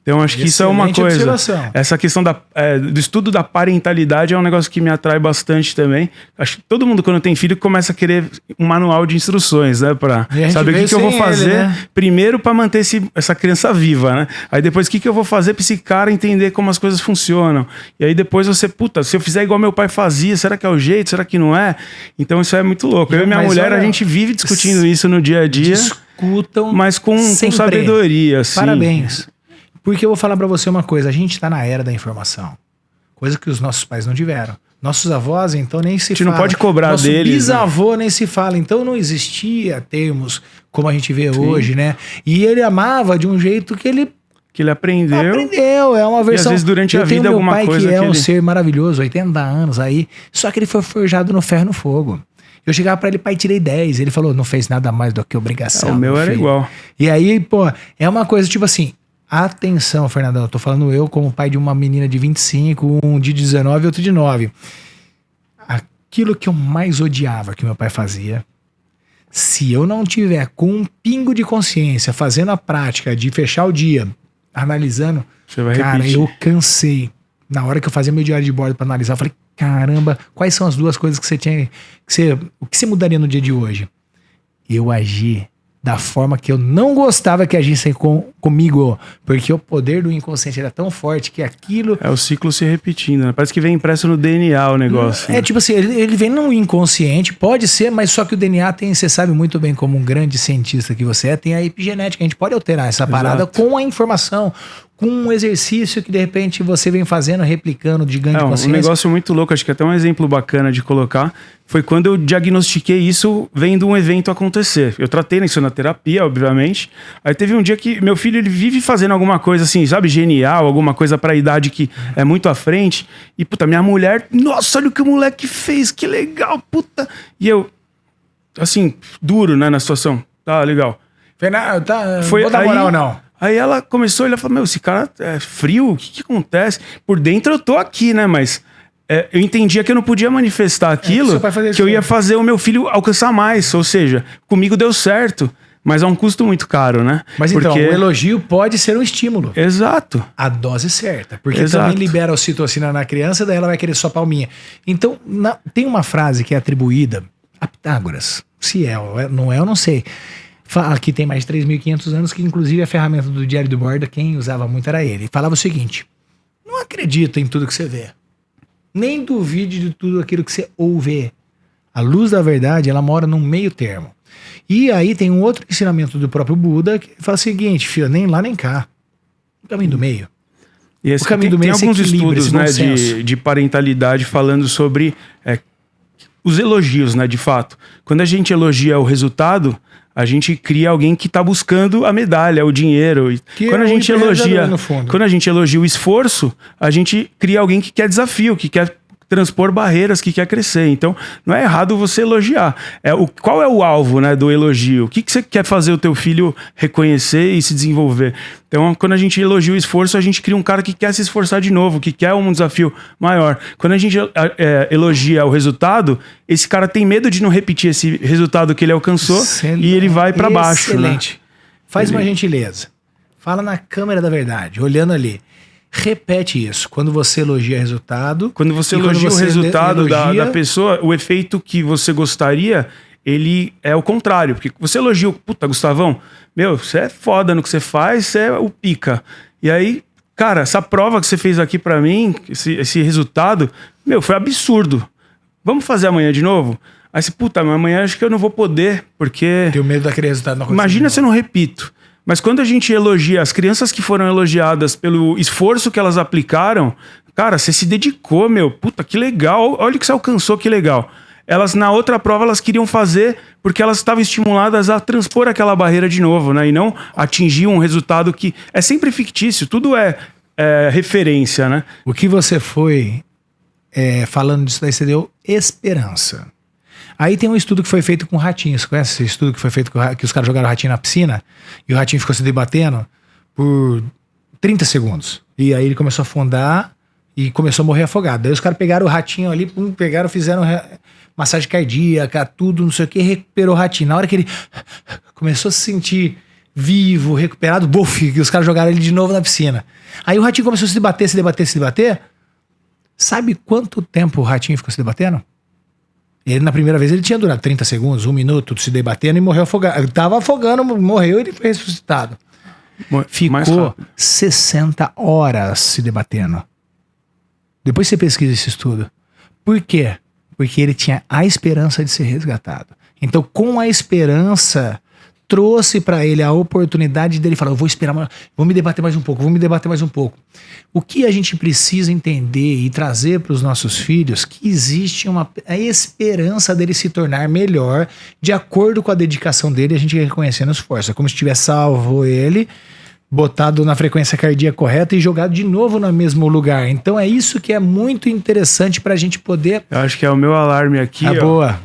Então, acho que isso é uma coisa. Observação. Essa questão do estudo da parentalidade é um negócio que me atrai bastante também. Acho que todo mundo, quando tem filho, começa a querer um manual de instruções, né? Pra saber o que eu vou fazer primeiro para manter essa criança viva, né? Aí depois, o que eu vou fazer para esse cara entender como as coisas funcionam. E aí depois você, se eu fizer igual meu pai fazia, será que é o jeito? Será que não é? Então, isso é muito louco. Eu e minha mulher, a gente vive discutindo isso no dia a dia. Discutam, mas com sabedoria, assim. Parabéns. Porque eu vou falar pra você uma coisa, a gente tá na era da informação, coisa que os nossos pais não tiveram. Nossos avós, então, nem se fala. A gente não pode cobrar deles. Nosso bisavô, né? Nem se fala. Então, não existia termos como a gente vê hoje, né? E ele amava de um jeito que ele aprendeu. Aprendeu, é uma versão... E às vezes durante a vida alguma coisa... Meu pai que é um ser maravilhoso, 80 anos aí, só que ele foi forjado no ferro e no fogo. Eu chegava pra ele, pai, tirei 10. Ele falou, não fez nada mais do que obrigação. O meu era igual. E aí, pô, é uma coisa tipo assim... Atenção, Fernandão, eu tô falando eu como pai de uma menina de 25, um de 19 e outro de 9. Aquilo que eu mais odiava que meu pai fazia, se eu não tiver com um pingo de consciência, fazendo a prática de fechar o dia, analisando, você vai cara, repetir. eu cansei. Na hora que eu fazia meu diário de bordo pra analisar, eu falei, caramba, quais são as duas coisas que você tinha, o que você mudaria no dia de hoje? Eu agi da forma que eu não gostava que agissem comigo, porque o poder do inconsciente era tão forte que aquilo... É o ciclo se repetindo, né? Parece que vem impresso no DNA o negócio. É, né? Tipo assim, ele vem no inconsciente, pode ser, mas só que o DNA tem, você sabe muito bem como um grande cientista que você é, tem a epigenética, a gente pode alterar essa parada com a informação, com um exercício que de repente você vem fazendo, replicando de ganho de consciência. Um negócio muito louco, acho que até um exemplo bacana de colocar, foi quando eu diagnostiquei isso vendo um evento acontecer. Eu tratei isso na terapia, obviamente. Aí teve um dia que meu filho, ele vive fazendo alguma coisa assim, sabe, genial, alguma coisa pra idade que é muito à frente. E, puta, minha mulher, nossa, olha o que o moleque fez, que legal, puta. E eu, assim, duro, né, na situação. Tá, legal. Fernando, vou dar moral ou não? Aí ela começou, ela falou, meu, esse cara é frio, o que acontece? Por dentro eu tô aqui, né, mas eu entendia que eu não podia manifestar aquilo, que eu ia fazer o meu filho alcançar mais, ou seja, comigo deu certo, mas é um custo muito caro, né? Mas então, o elogio pode ser um estímulo. Exato. A dose certa, porque também libera a ocitocina na criança, daí ela vai querer só palminha. Então, tem uma frase que é atribuída a Pitágoras, se é ou não é, eu não sei. Aqui tem mais de 3.500 anos, que inclusive a ferramenta do diário de bordo, quem usava muito era ele. Falava o seguinte: não acredita em tudo que você vê. Nem duvide de tudo aquilo que você ouve. A luz da verdade, ela mora num meio termo. E aí tem um outro ensinamento do próprio Buda, que fala o seguinte, filho, nem lá nem cá. O caminho do meio. E esse, o caminho do meio tem alguns estudos, né, de parentalidade falando sobre os elogios, né, de fato. Quando a gente elogia o resultado, a gente cria alguém que está buscando a medalha, o dinheiro. Quando a gente elogia o esforço, a gente cria alguém que quer desafio, que quer transpor barreiras, que quer crescer. Então, não é errado você elogiar. Qual é o alvo, né, do elogio? O que você quer fazer o teu filho reconhecer e se desenvolver? Então, quando a gente elogia o esforço, a gente cria um cara que quer se esforçar de novo, que quer um desafio maior. Quando a gente elogia o resultado, esse cara tem medo de não repetir esse resultado que ele alcançou e ele vai para baixo. Excelente. Né? Faz uma gentileza. Fala na câmera da verdade, olhando ali. Repete isso. Quando você elogia resultado... Quando você elogia o resultado da pessoa, o efeito que você gostaria, ele é o contrário. Porque você elogia o... Puta, Gustavão, meu, você é foda no que você faz, você é o pica. E aí, cara, essa prova que você fez aqui pra mim, esse resultado, meu, foi absurdo. Vamos fazer amanhã de novo? Aí você, puta, mas amanhã acho que eu não vou poder, porque... Tenho medo daquele resultado não acontecer. Imagina se eu não repito. Mas quando a gente elogia as crianças que foram elogiadas pelo esforço que elas aplicaram, cara, você se dedicou, meu, puta, que legal, olha o que você alcançou, que legal. Elas, na outra prova, elas queriam fazer porque elas estavam estimuladas a transpor aquela barreira de novo, né? E não atingir um resultado que é sempre fictício, tudo é referência, né? O que você foi falando disso daí, você deu esperança. Aí tem um estudo que foi feito com ratinhos. Você conhece esse estudo que foi feito que os caras jogaram o ratinho na piscina e o ratinho ficou se debatendo por 30 segundos. E aí ele começou a afundar e começou a morrer afogado. Daí os caras pegaram o ratinho ali, fizeram massagem cardíaca, tudo, não sei o que, recuperou o ratinho. Na hora que ele começou a se sentir vivo, recuperado, buf, que os caras jogaram ele de novo na piscina. Aí o ratinho começou a se debater. Sabe quanto tempo o ratinho ficou se debatendo? Ele, na primeira vez, ele tinha durado 30 segundos, 1 minuto, se debatendo e morreu afogado. Ele tava afogando, morreu e ele foi ressuscitado. Ficou 60 horas se debatendo. Depois você pesquisa esse estudo. Por quê? Porque ele tinha a esperança de ser resgatado. Então, com a esperança, trouxe para ele a oportunidade dele falar, eu vou esperar, vou me debater mais um pouco. O que a gente precisa entender e trazer para os nossos filhos, que existe a esperança dele se tornar melhor, de acordo com a dedicação dele, a gente reconhecendo os esforços. É como se tivesse salvo ele, botado na frequência cardíaca correta e jogado de novo no mesmo lugar. Então é isso que é muito interessante para a gente poder... Eu acho que é o meu alarme aqui, ó. Boa.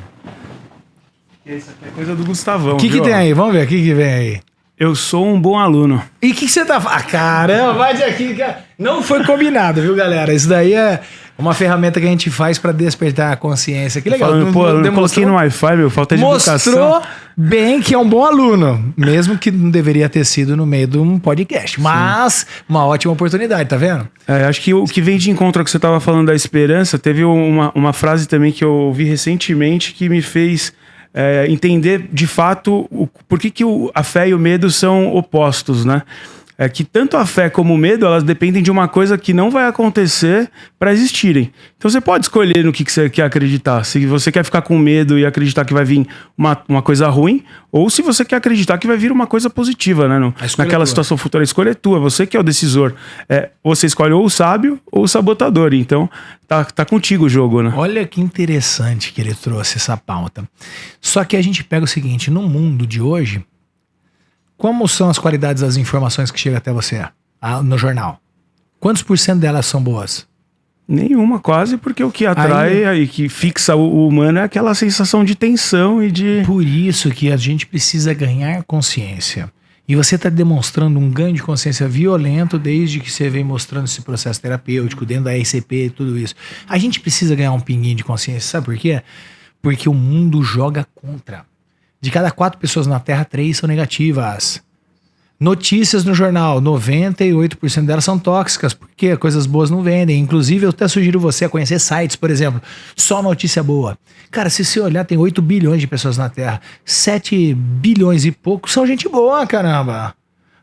Isso aqui é coisa do Gustavão. O que tem aí? Vamos ver o que vem aí. Eu sou um bom aluno. E o que você tá falando? Caramba, vai de aqui. Não foi combinado, viu, galera? Isso daí Uma ferramenta que a gente faz pra despertar a consciência. Que legal. Falando, não coloquei no Wi-Fi, meu, falta de educação. Mostrou bem que é um bom aluno, mesmo que não deveria ter sido no meio de um podcast. Mas uma ótima oportunidade, tá vendo? Acho que o que vem de encontro ao que você estava falando da esperança, teve uma frase também que eu ouvi recentemente que me fez entender de fato por que a fé e o medo são opostos, né? É que tanto a fé como o medo, elas dependem de uma coisa que não vai acontecer para existirem. Então você pode escolher no que você quer acreditar. Se você quer ficar com medo e acreditar que vai vir uma coisa ruim, ou se você quer acreditar que vai vir uma coisa positiva, né? Naquela situação futura, a escolha é tua, você que é o decisor. Você escolhe ou o sábio ou o sabotador. Então tá contigo o jogo, né? Olha que interessante que ele trouxe essa pauta. Só que a gente pega o seguinte, no mundo de hoje, como são as qualidades das informações que chegam até você no jornal? Quantos por cento delas são boas? Nenhuma, quase, porque o que atrai e que fixa o humano é aquela sensação de tensão e de... Por isso que a gente precisa ganhar consciência. E você está demonstrando um ganho de consciência violento desde que você vem mostrando esse processo terapêutico, dentro da ECP e tudo isso. A gente precisa ganhar um pinguinho de consciência, sabe por quê? Porque o mundo joga contra. De cada 4 pessoas na Terra, 3 são negativas. Notícias no jornal, 98% delas são tóxicas, porque coisas boas não vendem. Inclusive, eu até sugiro você a conhecer sites, por exemplo, só notícia boa. Cara, se você olhar, tem 8 bilhões de pessoas na Terra. 7 bilhões e pouco são gente boa, caramba.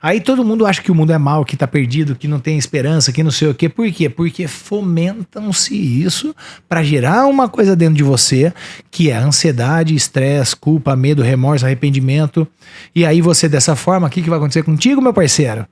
Aí todo mundo acha que o mundo é mau, que tá perdido, que não tem esperança, que não sei o quê. Por quê? Porque fomentam-se isso para gerar uma coisa dentro de você, que é ansiedade, estresse, culpa, medo, remorso, arrependimento. E aí você, dessa forma, o que vai acontecer contigo, meu parceiro?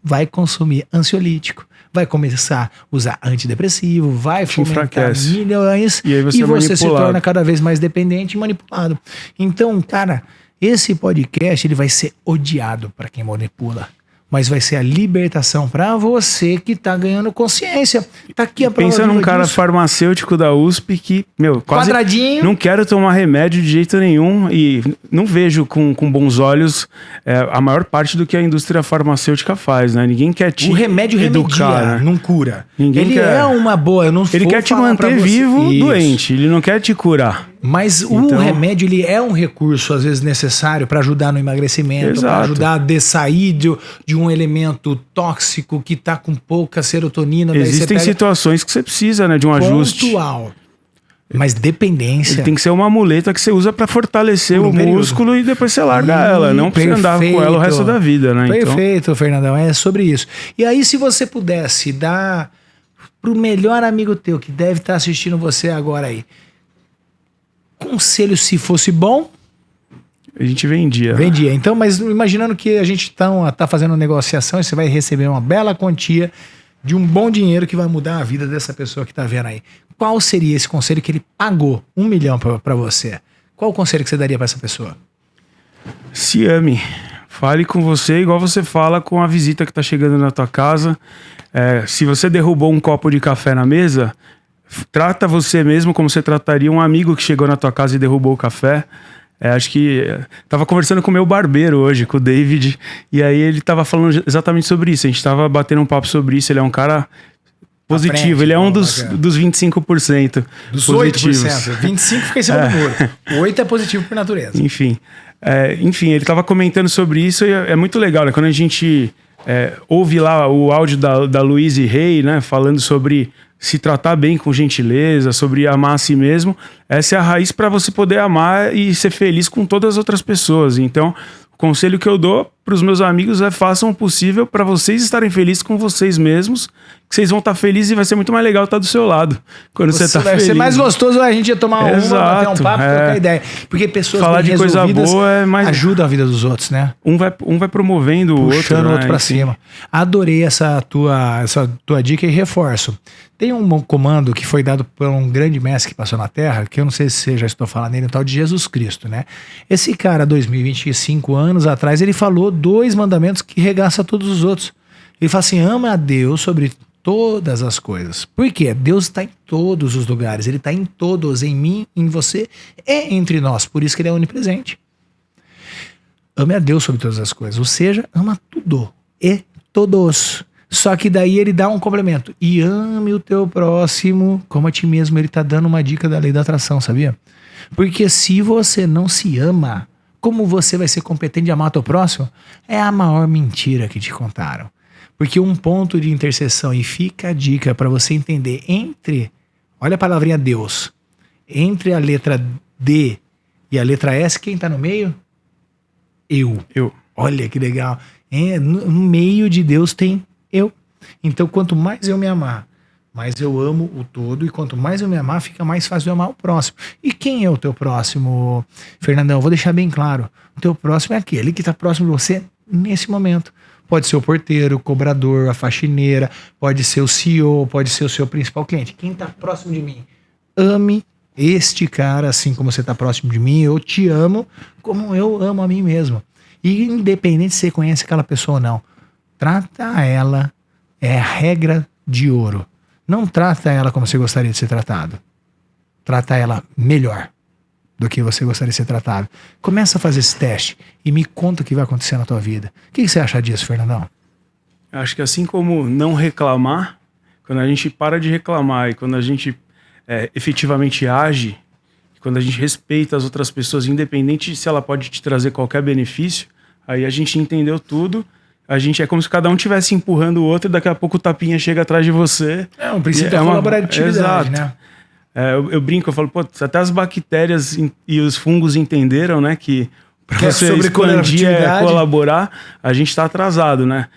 Vai consumir ansiolítico, vai começar a usar antidepressivo, vai fomentar milhões e você se torna cada vez mais dependente e manipulado. Então, cara... Esse podcast ele vai ser odiado para quem manipula, mas vai ser a libertação para você que tá ganhando consciência. Tá aqui a prova. Pensa num cara farmacêutico da USP que, quase quadradinho. Não quero tomar remédio de jeito nenhum e não vejo com bons olhos a maior parte do que a indústria farmacêutica faz, né? Ninguém quer te O remédio educar, remedia, né? Não cura. Ele é uma boa, eu não Ele quer te manter vivo, doente, ele não quer te curar. Mas o remédio, ele é um recurso, às vezes, necessário para ajudar no emagrecimento, para ajudar a sair de um elemento tóxico que tá com pouca serotonina. Existem situações que você precisa, né, de um ajuste. Pontual. Mas dependência... Ele tem que ser uma muleta que você usa para fortalecer o músculo e depois você larga ela. Não precisa andar com ela o resto da vida, né? Perfeito, Fernandão. É sobre isso. E aí, se você pudesse dar pro melhor amigo teu que deve estar assistindo você agora aí, conselho, se fosse bom, a gente vendia. Então, mas imaginando que a gente tá fazendo uma negociação e você vai receber uma bela quantia de um bom dinheiro que vai mudar a vida dessa pessoa que tá vendo aí. Qual seria esse conselho que ele pagou 1 milhão para você? Qual o conselho que você daria para essa pessoa? Se ame. Fale com você igual você fala com a visita que tá chegando na tua casa. Se você derrubou um copo de café na mesa... Trata você mesmo como você trataria um amigo que chegou na tua casa e derrubou o café. Acho que... Tava conversando com o meu barbeiro hoje, com o David, e aí ele tava falando exatamente sobre isso. A gente tava batendo um papo sobre isso. Ele é um cara positivo, ele é um dos 25%. Dos positivos. 8%. 25% fica em cima do muro. 8% é positivo por natureza. Enfim, ele tava comentando sobre isso e é muito legal, né? Quando a gente ouve lá o áudio da Louise Hay, né? Falando sobre... se tratar bem com gentileza, sobre amar a si mesmo, essa é a raiz para você poder amar e ser feliz com todas as outras pessoas. Então, o conselho que eu dou para os meus amigos é façam o possível para vocês estarem felizes com vocês mesmos, que vocês vão estar felizes e vai ser muito mais legal estar do seu lado quando você está feliz. Vai ser mais gostoso a gente ia tomar bater um papo, trocar ideia. Porque pessoas falar de coisa boa é mais... ajudam a vida dos outros, né? Um vai promovendo o outro. Puxando o outro para cima. Adorei essa tua dica e reforço. Tem um comando que foi dado por um grande mestre que passou na Terra, que eu não sei se você já estou falando nele, o tal de Jesus Cristo, né? Esse cara, 2025 anos atrás, ele falou 2 mandamentos que regaça todos os outros. Ele fala assim, ama a Deus sobre todas as coisas. Por quê? Deus está em todos os lugares, ele está em todos, em mim, em você, entre nós. Por isso que ele é onipresente. Ame a Deus sobre todas as coisas, ou seja, ama tudo e todos. Só que daí ele dá um complemento. E ame o teu próximo como a ti mesmo. Ele tá dando uma dica da lei da atração, sabia? Porque se você não se ama, como você vai ser competente de amar o teu próximo? É a maior mentira que te contaram. Porque um ponto de interseção, e fica a dica para você entender olha a palavrinha Deus, entre a letra D e a letra S, quem tá no meio? Eu. Olha que legal. No meio de Deus tem eu. Então, quanto mais eu me amar, mais eu amo o todo. E quanto mais eu me amar, fica mais fácil eu amar o próximo. E quem é o teu próximo, Fernandão? Vou deixar bem claro. O teu próximo é aquele que está próximo de você nesse momento. Pode ser o porteiro, o cobrador, a faxineira, pode ser o CEO, pode ser o seu principal cliente. Quem está próximo de mim? Ame este cara assim como você está próximo de mim. Eu te amo como eu amo a mim mesmo. E independente se você conhece aquela pessoa ou não, trata ela, é a regra de ouro. Não trata ela como você gostaria de ser tratado. Trata ela melhor do que você gostaria de ser tratado. Começa a fazer esse teste e me conta o que vai acontecer na tua vida. O que você acha disso, Fernandão? Acho que assim como não reclamar, quando a gente para de reclamar e quando a gente efetivamente age, quando a gente respeita as outras pessoas, independente se ela pode te trazer qualquer benefício, aí a gente entendeu tudo. A gente é como se cada um estivesse empurrando o outro e daqui a pouco o tapinha chega atrás de você. É um princípio da colaboratividade, exato, né? Eu brinco, eu falo, pô, até as bactérias e os fungos entenderam, né, que para você expandir colaborar, a gente está atrasado, né?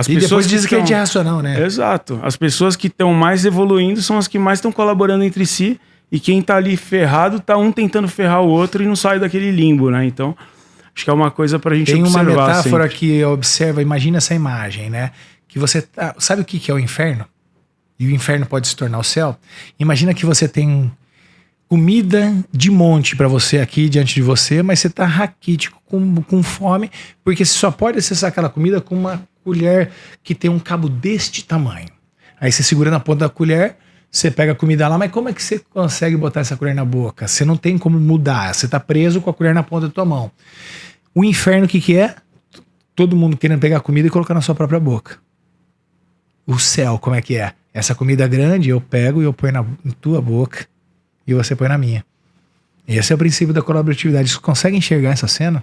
E depois dizem que a gente é racional, né? Exato. As pessoas que estão mais evoluindo são as que mais estão colaborando entre si e quem tá ali ferrado, tá um tentando ferrar o outro e não sai daquele limbo, né? Então, acho que é uma coisa pra gente observar. Tem uma metáfora sempre. que observa, imagina essa imagem, né? Que você tá, sabe o que é o inferno? E o inferno pode se tornar o céu? Imagina que você tem comida de monte pra você aqui diante de você, mas você tá raquítico, com fome, porque você só pode acessar aquela comida com uma colher que tem um cabo deste tamanho. Aí você segura na ponta da colher, você pega a comida lá, mas como é que você consegue botar essa colher na boca? Você não tem como mudar, você tá preso com a colher na ponta da tua mão. O inferno, o que é? Todo mundo querendo pegar a comida e colocar na sua própria boca. O céu, como é que é? Essa comida grande eu pego e eu ponho na tua boca e você põe na minha. Esse é o princípio da colaboratividade. Você consegue enxergar essa cena?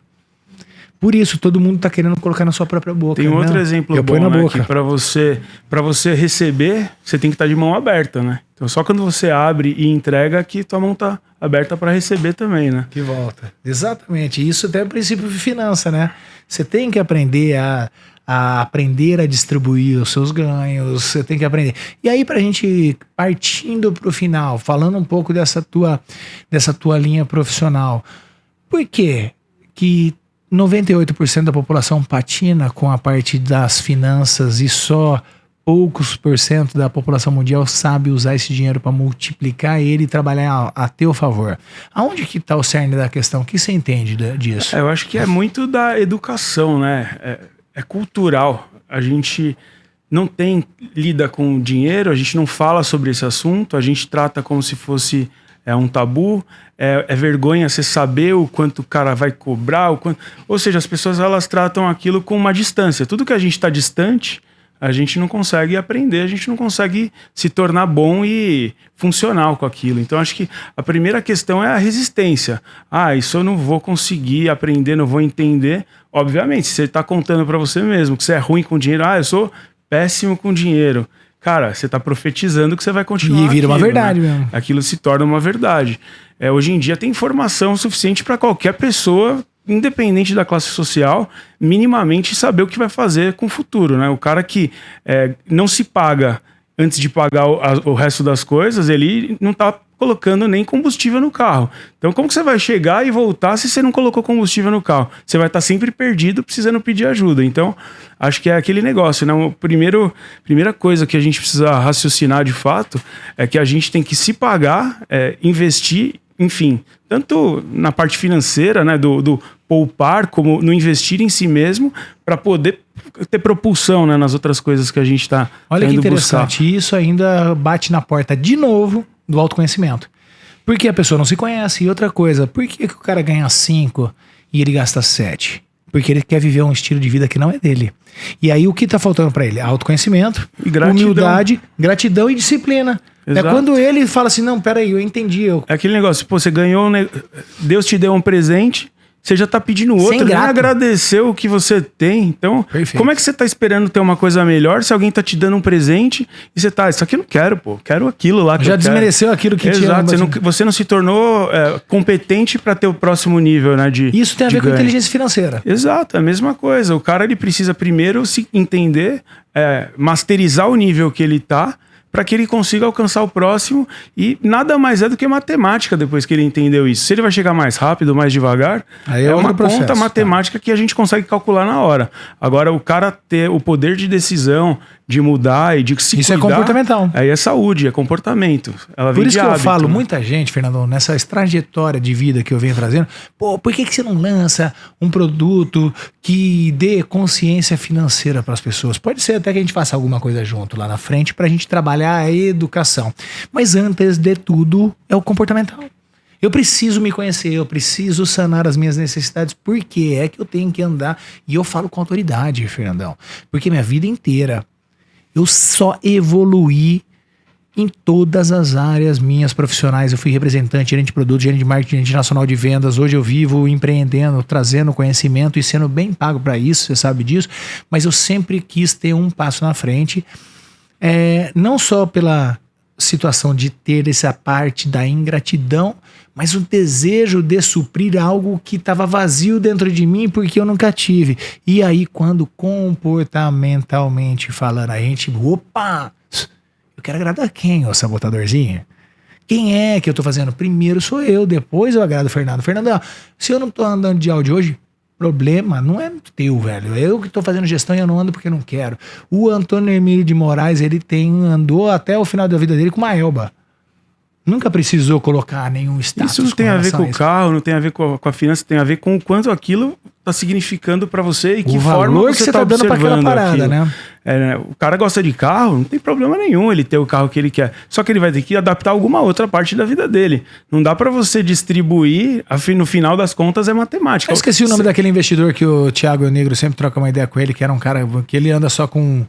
Por isso, todo mundo tá querendo colocar na sua própria boca. Tem outro exemplo bom, na né? boca. Que para você receber, você tem que estar de mão aberta, né? Então só quando você abre e entrega que tua mão tá aberta para receber também, né? Que volta. Exatamente. Isso até é o princípio de finança, né? Você tem que aprender a aprender a distribuir os seus ganhos, você tem que aprender. E aí, pra gente partindo pro final, falando um pouco dessa tua linha profissional, por que 98% da população patina com a parte das finanças e só poucos % da população mundial sabe usar esse dinheiro para multiplicar ele e trabalhar a teu favor? Aonde que está o cerne da questão? O que você entende disso? Eu acho que é muito da educação, né? É cultural. A gente não lida com dinheiro, a gente não fala sobre esse assunto, a gente trata como se fosse um tabu, é vergonha você saber o quanto o cara vai cobrar, ou seja, as pessoas elas tratam aquilo com uma distância. Tudo que a gente está distante, a gente não consegue aprender, a gente não consegue se tornar bom e funcional com aquilo. Então acho que a primeira questão é a resistência. Isso eu não vou conseguir aprender, não vou entender. Obviamente, se você está contando para você mesmo que você é ruim com dinheiro, eu sou péssimo com dinheiro. Cara, você está profetizando que você vai continuar. E vira uma verdade, né? Mesmo. Aquilo se torna uma verdade. Hoje em dia tem informação suficiente para qualquer pessoa, independente da classe social, minimamente saber o que vai fazer com o futuro, né? O cara que não se paga antes de pagar o resto das coisas, ele não está colocando nem combustível no carro. Então como que você vai chegar e voltar se você não colocou combustível no carro? Você vai estar sempre perdido, precisando pedir ajuda. Então acho que é aquele negócio, né? Primeira coisa que a gente precisa raciocinar de fato é que a gente tem que se pagar, investir, enfim, tanto na parte financeira, né, do poupar, como no investir em si mesmo, para poder ter propulsão, né, nas outras coisas que a gente está. Olha que interessante, buscar. Isso ainda bate na porta de novo do autoconhecimento. Porque a pessoa não se conhece. E outra coisa, por que o cara ganha 5 e ele gasta 7? Porque ele quer viver um estilo de vida que não é dele. E aí o que tá faltando para ele? Autoconhecimento, humildade, gratidão e disciplina. Exato. É quando ele fala assim, não, peraí, eu entendi. É aquele negócio, pô, você ganhou, Deus te deu um presente, você já tá pedindo outro, nem agradeceu o que você tem. Então, perfeito. Como é que você tá esperando ter uma coisa melhor se alguém tá te dando um presente e você tá, isso aqui eu não quero, pô, quero aquilo lá que já desmereceu aquilo que tinha. Exato, você não se tornou competente para ter o próximo nível, né? Isso tem a ver com inteligência financeira. Exato, é a mesma coisa. O cara, ele precisa primeiro se entender, masterizar o nível que ele tá, para que ele consiga alcançar o próximo, e nada mais é do que matemática depois que ele entendeu isso. Se ele vai chegar mais rápido, mais devagar, aí é uma conta matemática que a gente consegue calcular na hora. Agora, o cara ter o poder de decisão, de mudar e de se isso cuidar, é comportamental. Aí é saúde, é comportamento. Ela vem por isso de que hábito, eu falo, muita gente, Fernandão, nessa trajetória de vida que eu venho trazendo, pô, por que você não lança um produto que dê consciência financeira para as pessoas? Pode ser até que a gente faça alguma coisa junto lá na frente para a gente trabalhar a educação. Mas antes de tudo, é o comportamental. Eu preciso me conhecer, eu preciso sanar as minhas necessidades. Por que é que eu tenho que andar? E eu falo com autoridade, Fernandão. Porque minha vida inteira eu só evoluí em todas as áreas minhas profissionais. Eu fui representante, gerente de produto, gerente de marketing, gerente nacional de vendas. Hoje eu vivo empreendendo, trazendo conhecimento e sendo bem pago para isso, você sabe disso. Mas eu sempre quis ter um passo na frente, não só pela situação de ter essa parte da ingratidão, mas o desejo de suprir algo que estava vazio dentro de mim porque eu nunca tive. E aí, quando comportamentalmente falando, a gente, opa, eu quero agradar quem, ô sabotadorzinho? Quem é que eu tô fazendo? Primeiro sou eu, depois eu agrado o Fernando. Fernando, se eu não tô andando de áudio hoje, problema não é teu, velho. Eu que tô fazendo gestão e eu não ando porque eu não quero. O Antônio Emílio de Moraes, ele andou até o final da vida dele com uma Elba. Nunca precisou colocar nenhum status. Isso não tem a ver com o carro, não tem a ver com a finança, tem a ver com o quanto aquilo está significando para você e que forma você está dando para aquela parada, né? O cara gosta de carro, não tem problema nenhum ele ter o carro que ele quer. Só que ele vai ter que adaptar alguma outra parte da vida dele. Não dá para você distribuir, no final das contas é matemática. Eu esqueci o nome daquele investidor que o Thiago Negro sempre troca uma ideia com ele, que era um cara que ele anda só com...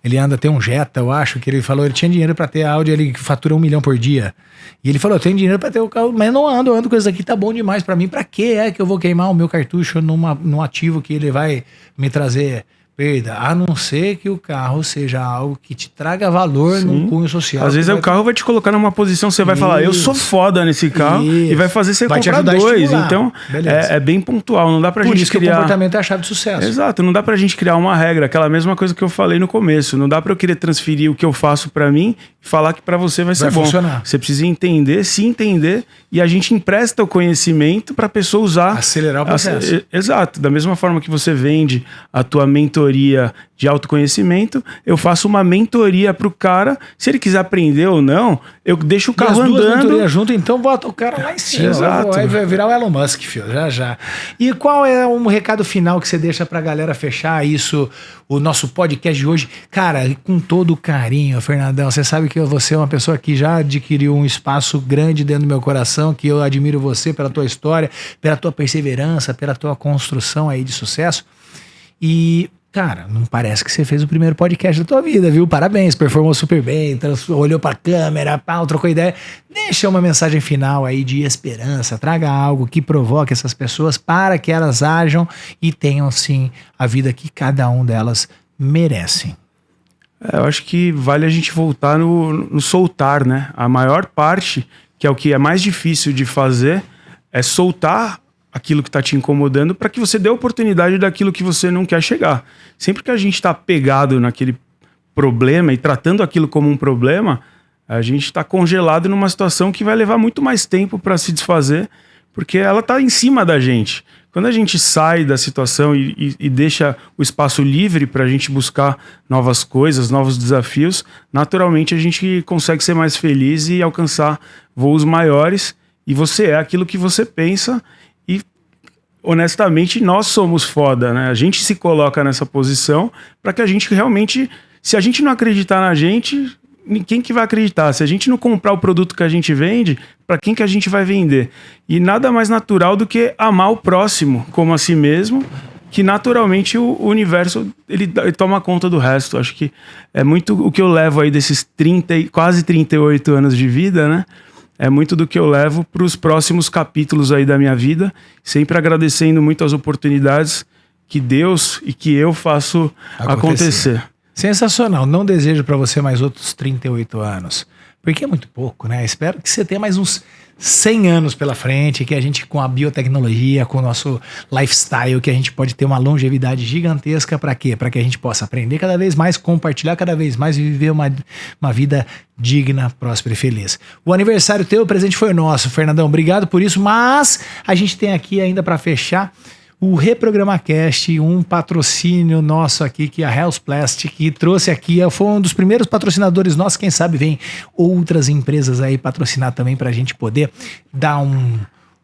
Ele tem um Jetta, eu acho, que ele falou, ele tinha dinheiro para ter a Audi, ele fatura 1 milhão por dia. E ele falou, eu tenho dinheiro para ter o carro, mas não ando com isso aqui, tá bom demais para mim. Para que é que eu vou queimar o meu cartucho num ativo que ele vai me trazer perda? A não ser que o carro seja algo que te traga valor num cunho social. Às vezes o carro vai te colocar numa posição, você vai falar, eu sou foda nesse carro, e vai fazer você comprar 2. Então, é bem pontual, não dá pra gente criar... Por isso que o comportamento é a chave do sucesso. Exato, não dá pra gente criar uma regra, aquela mesma coisa que eu falei no começo. Não dá pra eu querer transferir o que eu faço pra mim e falar que pra você vai ser bom. Funcionar. Você precisa entender, se entender, e a gente empresta o conhecimento pra pessoa usar... Acelerar o processo. Exato, da mesma forma que você vende a tua mentoria de autoconhecimento, eu faço uma mentoria pro cara, se ele quiser aprender ou não, eu deixo o carro andando. As duas mentorias junto, então bota o cara lá em cima. Exato. Vai virar o Elon Musk, filho, já. E qual é um recado final que você deixa pra galera fechar isso, o nosso podcast de hoje? Cara, com todo carinho, Fernandão, você sabe que você é uma pessoa que já adquiriu um espaço grande dentro do meu coração, que eu admiro você pela tua história, pela tua perseverança, pela tua construção aí de sucesso. E, cara, não parece que você fez o primeiro podcast da tua vida, viu? Parabéns, performou super bem, olhou pra câmera, trocou ideia. Deixa uma mensagem final aí de esperança, traga algo que provoque essas pessoas para que elas ajam e tenham, sim, a vida que cada um delas merecem. Eu acho que vale a gente voltar no soltar, né? A maior parte, que é o que é mais difícil de fazer, é soltar aquilo que está te incomodando para que você dê a oportunidade daquilo que você não quer chegar. Sempre que a gente está pegado naquele problema e tratando aquilo como um problema, a gente está congelado numa situação que vai levar muito mais tempo para se desfazer, porque ela está em cima da gente. Quando a gente sai da situação e deixa o espaço livre para a gente buscar novas coisas, novos desafios, naturalmente a gente consegue ser mais feliz e alcançar voos maiores, e você é aquilo que você pensa. E, honestamente, nós somos foda, né? A gente se coloca nessa posição para que a gente realmente... Se a gente não acreditar na gente, quem que vai acreditar? Se a gente não comprar o produto que a gente vende, para quem que a gente vai vender? E nada mais natural do que amar o próximo como a si mesmo que naturalmente o universo ele toma conta do resto. Acho que é muito o que eu levo aí desses quase 38 anos de vida, né? É muito do que eu levo para os próximos capítulos aí da minha vida, sempre agradecendo muito as oportunidades que Deus e que eu faço acontecer. Sensacional. Não desejo para você mais outros 38 anos, porque é muito pouco, né? Espero que você tenha mais uns 100 anos pela frente, que a gente, com a biotecnologia, com o nosso lifestyle, que a gente pode ter uma longevidade gigantesca. Para quê? Para que a gente possa aprender cada vez mais, compartilhar cada vez mais e viver uma vida digna, próspera e feliz. O aniversário teu, o presente foi nosso, Fernandão. Obrigado por isso, mas a gente tem aqui ainda para fechar o ReprogramaCast, um patrocínio nosso aqui, que é a Health Plastic, que trouxe aqui, foi um dos primeiros patrocinadores nossos. Quem sabe vem outras empresas aí patrocinar também para a gente poder dar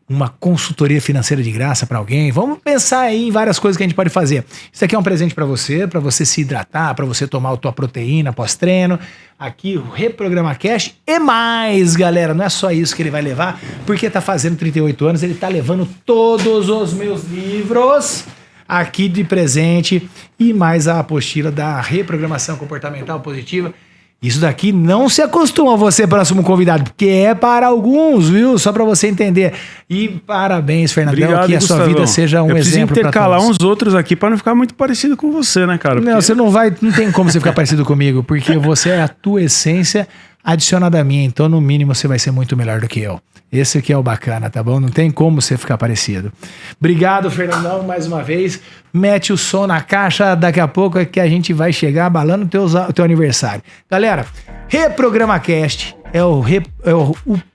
uma consultoria financeira de graça para alguém. Vamos pensar aí em várias coisas que a gente pode fazer. Isso aqui é um presente para você se hidratar, para você tomar a tua proteína pós-treino. Aqui o ReprogramaCast e mais, galera, não é só isso que ele vai levar, porque tá fazendo 38 anos, ele tá levando todos os meus livros aqui de presente e mais a apostila da reprogramação comportamental positiva. Isso daqui não se acostuma você, próximo convidado, porque é para alguns, viu? Só para você entender. E parabéns, Fernandão, obrigado, que a sua vida seja um exemplo para intercalar uns outros aqui para não ficar muito parecido com você, né, cara? Não, você não tem como você ficar parecido comigo, porque você é a tua essência adicionada a minha, então no mínimo você vai ser muito melhor do que eu. Esse aqui é o bacana, tá bom? Não tem como você ficar parecido. Obrigado, Fernandão, mais uma vez. Mete o som na caixa, daqui a pouco é que a gente vai chegar abalando o teu aniversário. Galera, ReprogramaCast é o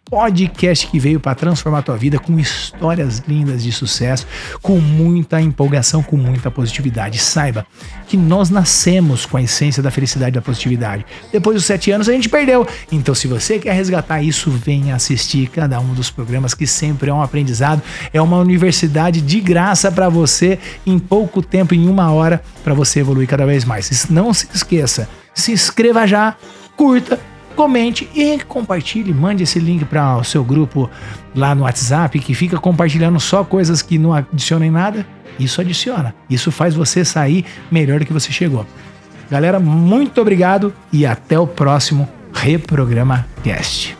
podcast que veio para transformar a tua vida com histórias lindas de sucesso, com muita empolgação, com muita positividade. Saiba que nós nascemos com a essência da felicidade e da positividade. Depois dos 7 anos a gente perdeu. Então, se você quer resgatar isso, venha assistir cada um dos programas, que sempre é um aprendizado. É uma universidade de graça para você, em pouco tempo, em 1 hora, para você evoluir cada vez mais. Não se esqueça, se inscreva já, curta, comente e compartilhe, mande esse link para o seu grupo lá no WhatsApp, que fica compartilhando só coisas que não adicionam em nada. Isso adiciona, isso faz você sair melhor do que você chegou. Galera, muito obrigado e até o próximo ReprogramaCast.